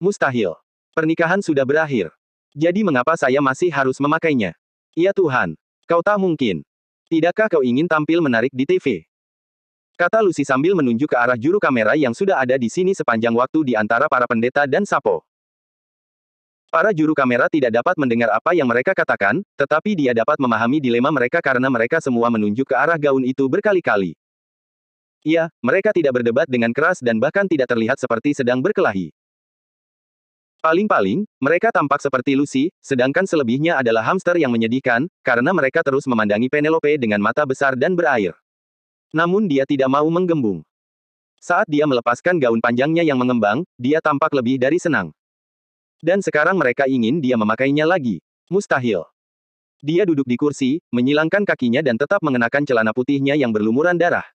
Speaker 1: Mustahil. Pernikahan sudah berakhir. Jadi mengapa saya masih harus memakainya? Ya Tuhan. Kau tak mungkin. Tidakkah kau ingin tampil menarik di TV? Kata Lucy sambil menunjuk ke arah juru kamera yang sudah ada di sini sepanjang waktu di antara para pendeta dan sapo. Para juru kamera tidak dapat mendengar apa yang mereka katakan, tetapi dia dapat memahami dilema mereka karena mereka semua menunjuk ke arah gaun itu berkali-kali. Ya, mereka tidak berdebat dengan keras dan bahkan tidak terlihat seperti sedang berkelahi. Paling-paling, mereka tampak seperti Lucy, sedangkan selebihnya adalah hamster yang menyedihkan, karena mereka terus memandangi Penelope dengan mata besar dan berair. Namun dia tidak mau menggembung. Saat dia melepaskan gaun panjangnya yang mengembang, dia tampak lebih dari senang. Dan sekarang mereka ingin dia memakainya lagi. Mustahil. Dia duduk di kursi, menyilangkan kakinya dan tetap mengenakan celana putihnya yang berlumuran darah.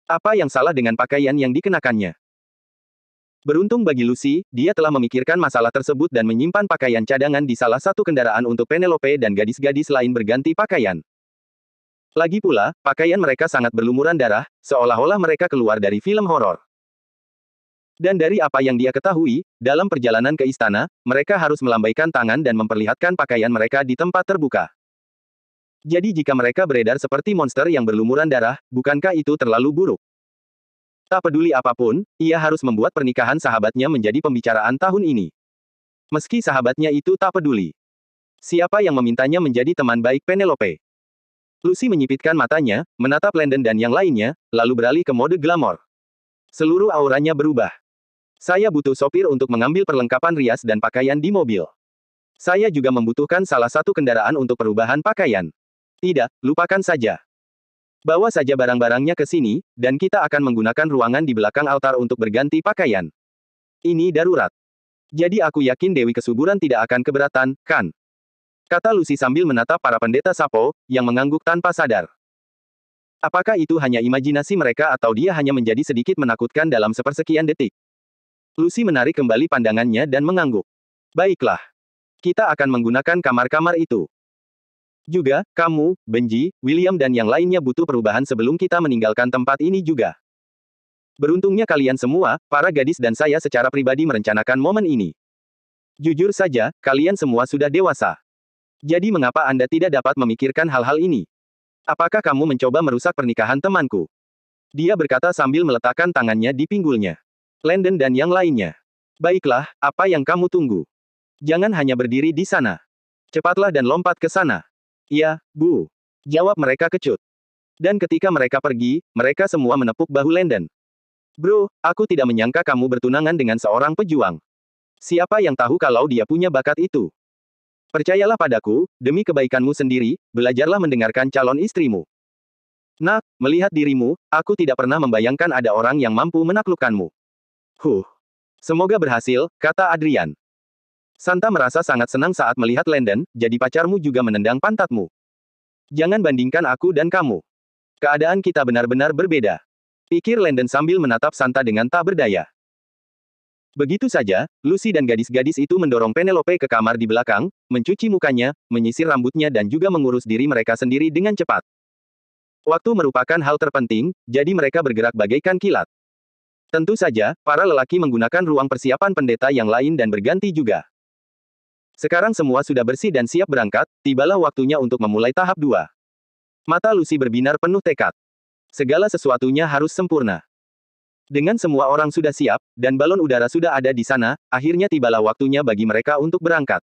Speaker 1: Apa yang salah dengan pakaian yang dikenakannya? Beruntung bagi Lucy, dia telah memikirkan masalah tersebut dan menyimpan pakaian cadangan di salah satu kendaraan untuk Penelope dan gadis-gadis lain berganti pakaian. Lagi pula, pakaian mereka sangat berlumuran darah, seolah-olah mereka keluar dari film horor. Dan dari apa yang dia ketahui, dalam perjalanan ke istana, mereka harus melambaikan tangan dan memperlihatkan pakaian mereka di tempat terbuka. Jadi jika mereka beredar seperti monster yang berlumuran darah, bukankah itu terlalu buruk? Tak peduli apapun, ia harus membuat pernikahan sahabatnya menjadi pembicaraan tahun ini. Meski sahabatnya itu tak peduli. Siapa yang memintanya menjadi teman baik Penelope? Lucy menyipitkan matanya, menatap Landon dan yang lainnya, lalu beralih ke mode glamor. Seluruh auranya berubah. Saya butuh sopir untuk mengambil perlengkapan rias dan pakaian di mobil. Saya juga membutuhkan salah satu kendaraan untuk perubahan pakaian. Tidak, lupakan saja. Bawa saja barang-barangnya ke sini, dan kita akan menggunakan ruangan di belakang altar untuk berganti pakaian. Ini darurat. Jadi aku yakin Dewi Kesuburan tidak akan keberatan, kan? Kata Lucy sambil menatap para pendeta Sapo, yang mengangguk tanpa sadar. Apakah itu hanya imajinasi mereka atau dia hanya menjadi sedikit menakutkan dalam sepersekian detik? Lucy menarik kembali pandangannya dan mengangguk. Baiklah. Kita akan menggunakan kamar-kamar itu. Juga, kamu, Benji, William dan yang lainnya butuh perubahan sebelum kita meninggalkan tempat ini juga. Beruntungnya kalian semua, para gadis dan saya secara pribadi merencanakan momen ini. Jujur saja, kalian semua sudah dewasa. Jadi mengapa Anda tidak dapat memikirkan hal-hal ini? Apakah kamu mencoba merusak pernikahan temanku? Dia berkata sambil meletakkan tangannya di pinggulnya. Landon dan yang lainnya. Baiklah, apa yang kamu tunggu? Jangan hanya berdiri di sana. Cepatlah dan lompat ke sana. Ya, Bu. Jawab mereka kecut. Dan ketika mereka pergi, mereka semua menepuk bahu Landon. Bro, aku tidak menyangka kamu bertunangan dengan seorang pejuang. Siapa yang tahu kalau dia punya bakat itu? Percayalah padaku, demi kebaikanmu sendiri, belajarlah mendengarkan calon istrimu. Nak, melihat dirimu, aku tidak pernah membayangkan ada orang yang mampu menaklukkanmu. Semoga berhasil, kata Adrian. Santa merasa sangat senang saat melihat Landon, jadi pacarmu juga menendang pantatmu. Jangan bandingkan aku dan kamu. Keadaan kita benar-benar berbeda. Pikir Landon sambil menatap Santa dengan tak berdaya. Begitu saja, Lucy dan gadis-gadis itu mendorong Penelope ke kamar di belakang, mencuci mukanya, menyisir rambutnya dan juga mengurus diri mereka sendiri dengan cepat. Waktu merupakan hal terpenting, jadi mereka bergerak bagaikan kilat. Tentu saja, para lelaki menggunakan ruang persiapan pendeta yang lain dan berganti juga. Sekarang semua sudah bersih dan siap berangkat, tibalah waktunya untuk memulai tahap 2. Mata Lucy berbinar penuh tekad. Segala sesuatunya harus sempurna. Dengan semua orang sudah siap, dan balon udara sudah ada di sana, akhirnya tibalah waktunya bagi mereka untuk berangkat.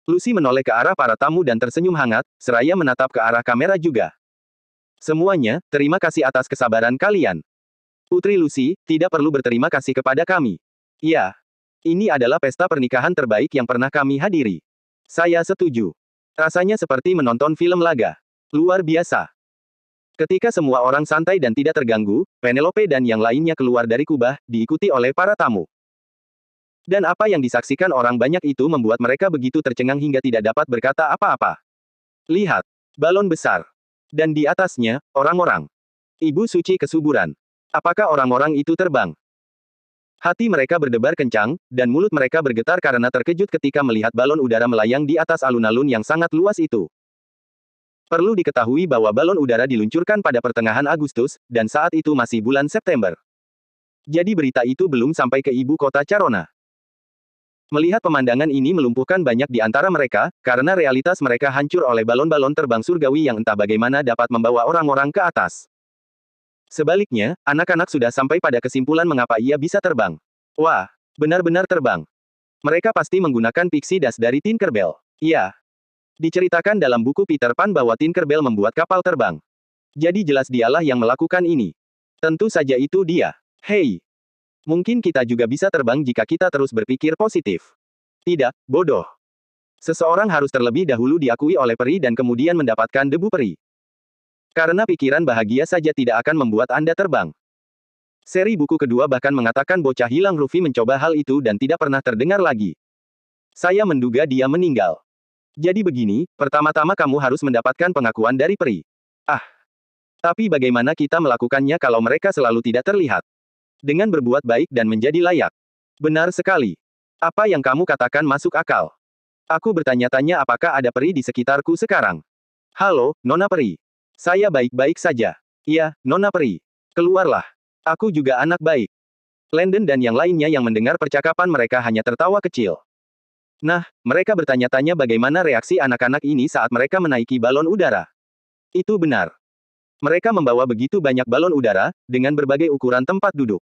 Speaker 1: Lucy menoleh ke arah para tamu dan tersenyum hangat, seraya menatap ke arah kamera juga. Semuanya, terima kasih atas kesabaran kalian. Putri Lucy, tidak perlu berterima kasih kepada kami. Ya. Ini adalah pesta pernikahan terbaik yang pernah kami hadiri. Saya setuju. Rasanya seperti menonton film laga. Luar biasa. Ketika semua orang santai dan tidak terganggu, Penelope dan yang lainnya keluar dari kubah, diikuti oleh para tamu. Dan apa yang disaksikan orang banyak itu membuat mereka begitu tercengang hingga tidak dapat berkata apa-apa. Lihat. Balon besar. Dan di atasnya, orang-orang. Ibu Suci Kesuburan. Apakah orang-orang itu terbang? Hati mereka berdebar kencang, dan mulut mereka bergetar karena terkejut ketika melihat balon udara melayang di atas alun-alun yang sangat luas itu. Perlu diketahui bahwa balon udara diluncurkan pada pertengahan Agustus, dan saat itu masih bulan September. Jadi berita itu belum sampai ke ibu kota Carona. Melihat pemandangan ini melumpuhkan banyak di antara mereka, karena realitas mereka hancur oleh balon-balon terbang surgawi yang entah bagaimana dapat membawa orang-orang ke atas. Sebaliknya, anak-anak sudah sampai pada kesimpulan mengapa ia bisa terbang. Wah, benar-benar terbang. Mereka pasti menggunakan pixie dust dari Tinkerbell. Iya. Diceritakan dalam buku Peter Pan bahwa Tinkerbell membuat kapal terbang. Jadi jelas dialah yang melakukan ini. Tentu saja itu dia. Hei! Mungkin kita juga bisa terbang jika kita terus berpikir positif. Tidak, bodoh. Seseorang harus terlebih dahulu diakui oleh peri dan kemudian mendapatkan debu peri. Karena pikiran bahagia saja tidak akan membuat Anda terbang. Seri buku kedua bahkan mengatakan bocah hilang Ruffy mencoba hal itu dan tidak pernah terdengar lagi. Saya menduga dia meninggal. Jadi begini, pertama-tama kamu harus mendapatkan pengakuan dari peri. Ah. Tapi bagaimana kita melakukannya kalau mereka selalu tidak terlihat? Dengan berbuat baik dan menjadi layak. Benar sekali. Apa yang kamu katakan masuk akal. Aku bertanya-tanya apakah ada peri di sekitarku sekarang. Halo, Nona Peri. Saya baik-baik saja. Iya, Nona Peri. Keluarlah. Aku juga anak baik. Landon dan yang lainnya yang mendengar percakapan mereka hanya tertawa kecil. Nah, mereka bertanya-tanya bagaimana reaksi anak-anak ini saat mereka menaiki balon udara. Itu benar. Mereka membawa begitu banyak balon udara, dengan berbagai ukuran tempat duduk.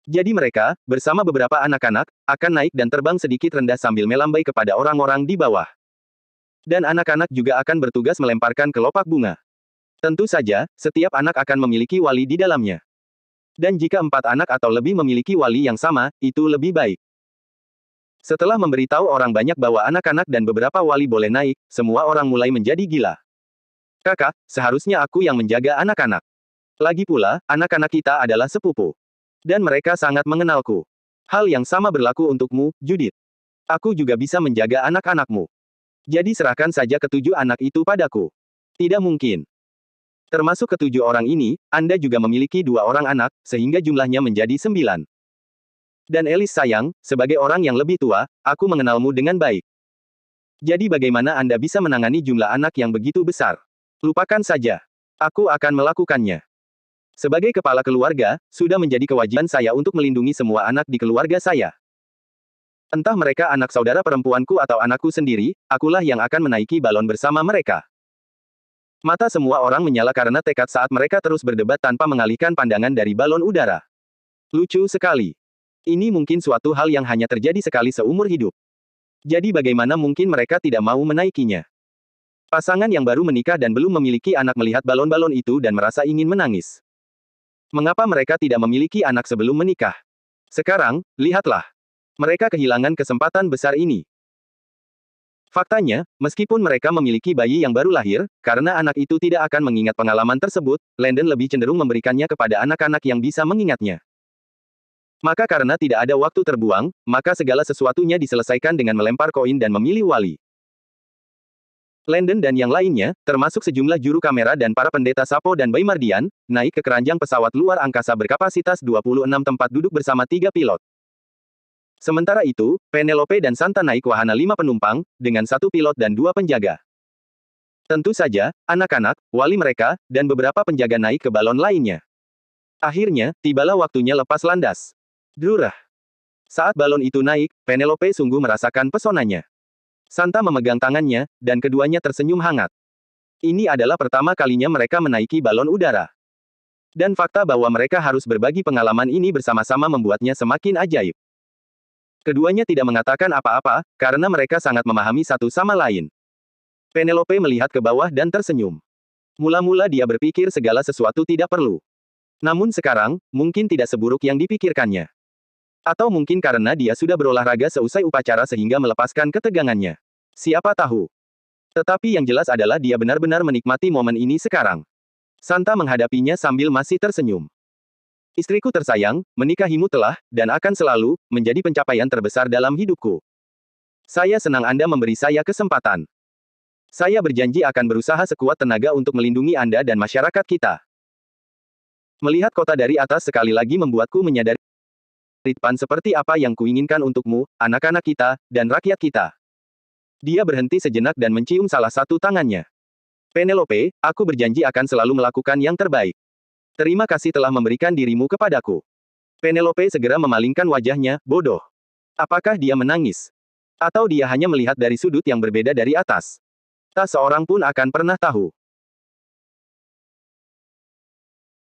Speaker 1: Jadi mereka, bersama beberapa anak-anak, akan naik dan terbang sedikit rendah sambil melambai kepada orang-orang di bawah. Dan anak-anak juga akan bertugas melemparkan kelopak bunga. Tentu saja, setiap anak akan memiliki wali di dalamnya. Dan jika 4 anak atau lebih memiliki wali yang sama, itu lebih baik. Setelah memberitahu orang banyak bahwa anak-anak dan beberapa wali boleh naik, semua orang mulai menjadi gila. Kakak, seharusnya aku yang menjaga anak-anak. Lagi pula, anak-anak kita adalah sepupu. Dan mereka sangat mengenalku. Hal yang sama berlaku untukmu, Judith. Aku juga bisa menjaga anak-anakmu. Jadi serahkan saja ketujuh anak itu padaku. Tidak mungkin. Termasuk ketujuh orang ini, Anda juga memiliki 2 orang anak, sehingga jumlahnya menjadi 9. Dan Elis sayang, sebagai orang yang lebih tua, aku mengenalmu dengan baik. Jadi bagaimana Anda bisa menangani jumlah anak yang begitu besar? Lupakan saja. Aku akan melakukannya. Sebagai kepala keluarga, sudah menjadi kewajiban saya untuk melindungi semua anak di keluarga saya. Entah mereka anak saudara perempuanku atau anakku sendiri, akulah yang akan menaiki balon bersama mereka. Mata semua orang menyala karena tekad saat mereka terus berdebat tanpa mengalihkan pandangan dari balon udara. Lucu sekali. Ini mungkin suatu hal yang hanya terjadi sekali seumur hidup. Jadi bagaimana mungkin mereka tidak mau menaikinya? Pasangan yang baru menikah dan belum memiliki anak melihat balon-balon itu dan merasa ingin menangis. Mengapa mereka tidak memiliki anak sebelum menikah? Sekarang, lihatlah. Mereka kehilangan kesempatan besar ini. Faktanya, meskipun mereka memiliki bayi yang baru lahir, karena anak itu tidak akan mengingat pengalaman tersebut, Landon lebih cenderung memberikannya kepada anak-anak yang bisa mengingatnya. Maka karena tidak ada waktu terbuang, maka segala sesuatunya diselesaikan dengan melempar koin dan memilih wali. Landon dan yang lainnya, termasuk sejumlah juru kamera dan para pendeta Sapo dan Baimardian, naik ke keranjang pesawat luar angkasa berkapasitas 26 tempat duduk bersama 3 pilot. Sementara itu, Penelope dan Santa naik wahana 5 penumpang, dengan 1 pilot dan 2 penjaga. Tentu saja, anak-anak, wali mereka, dan beberapa penjaga naik ke balon lainnya. Akhirnya, tibalah waktunya lepas landas. Drurah. Saat balon itu naik, Penelope sungguh merasakan pesonanya. Santa memegang tangannya, dan keduanya tersenyum hangat. Ini adalah pertama kalinya mereka menaiki balon udara. Dan fakta bahwa mereka harus berbagi pengalaman ini bersama-sama membuatnya semakin ajaib. Keduanya tidak mengatakan apa-apa, karena mereka sangat memahami satu sama lain. Penelope melihat ke bawah dan tersenyum. Mula-mula dia berpikir segala sesuatu tidak perlu. Namun sekarang, mungkin tidak seburuk yang dipikirkannya. Atau mungkin karena dia sudah berolahraga seusai upacara sehingga melepaskan ketegangannya. Siapa tahu. Tetapi yang jelas adalah dia benar-benar menikmati momen ini sekarang. Santa menghadapinya sambil masih tersenyum. Istriku tersayang, menikahimu telah, dan akan selalu, menjadi pencapaian terbesar dalam hidupku. Saya senang Anda memberi saya kesempatan. Saya berjanji akan berusaha sekuat tenaga untuk melindungi Anda dan masyarakat kita. Melihat kota dari atas sekali lagi membuatku menyadari Ritpan seperti apa yang kuinginkan untukmu, anak-anak kita, dan rakyat kita. Dia berhenti sejenak dan mencium salah satu tangannya. Penelope, aku berjanji akan selalu melakukan yang terbaik. Terima kasih telah memberikan dirimu kepadaku. Penelope segera memalingkan wajahnya, bodoh. Apakah dia menangis? Atau dia hanya melihat dari sudut yang berbeda dari atas? Tak seorang pun akan pernah tahu.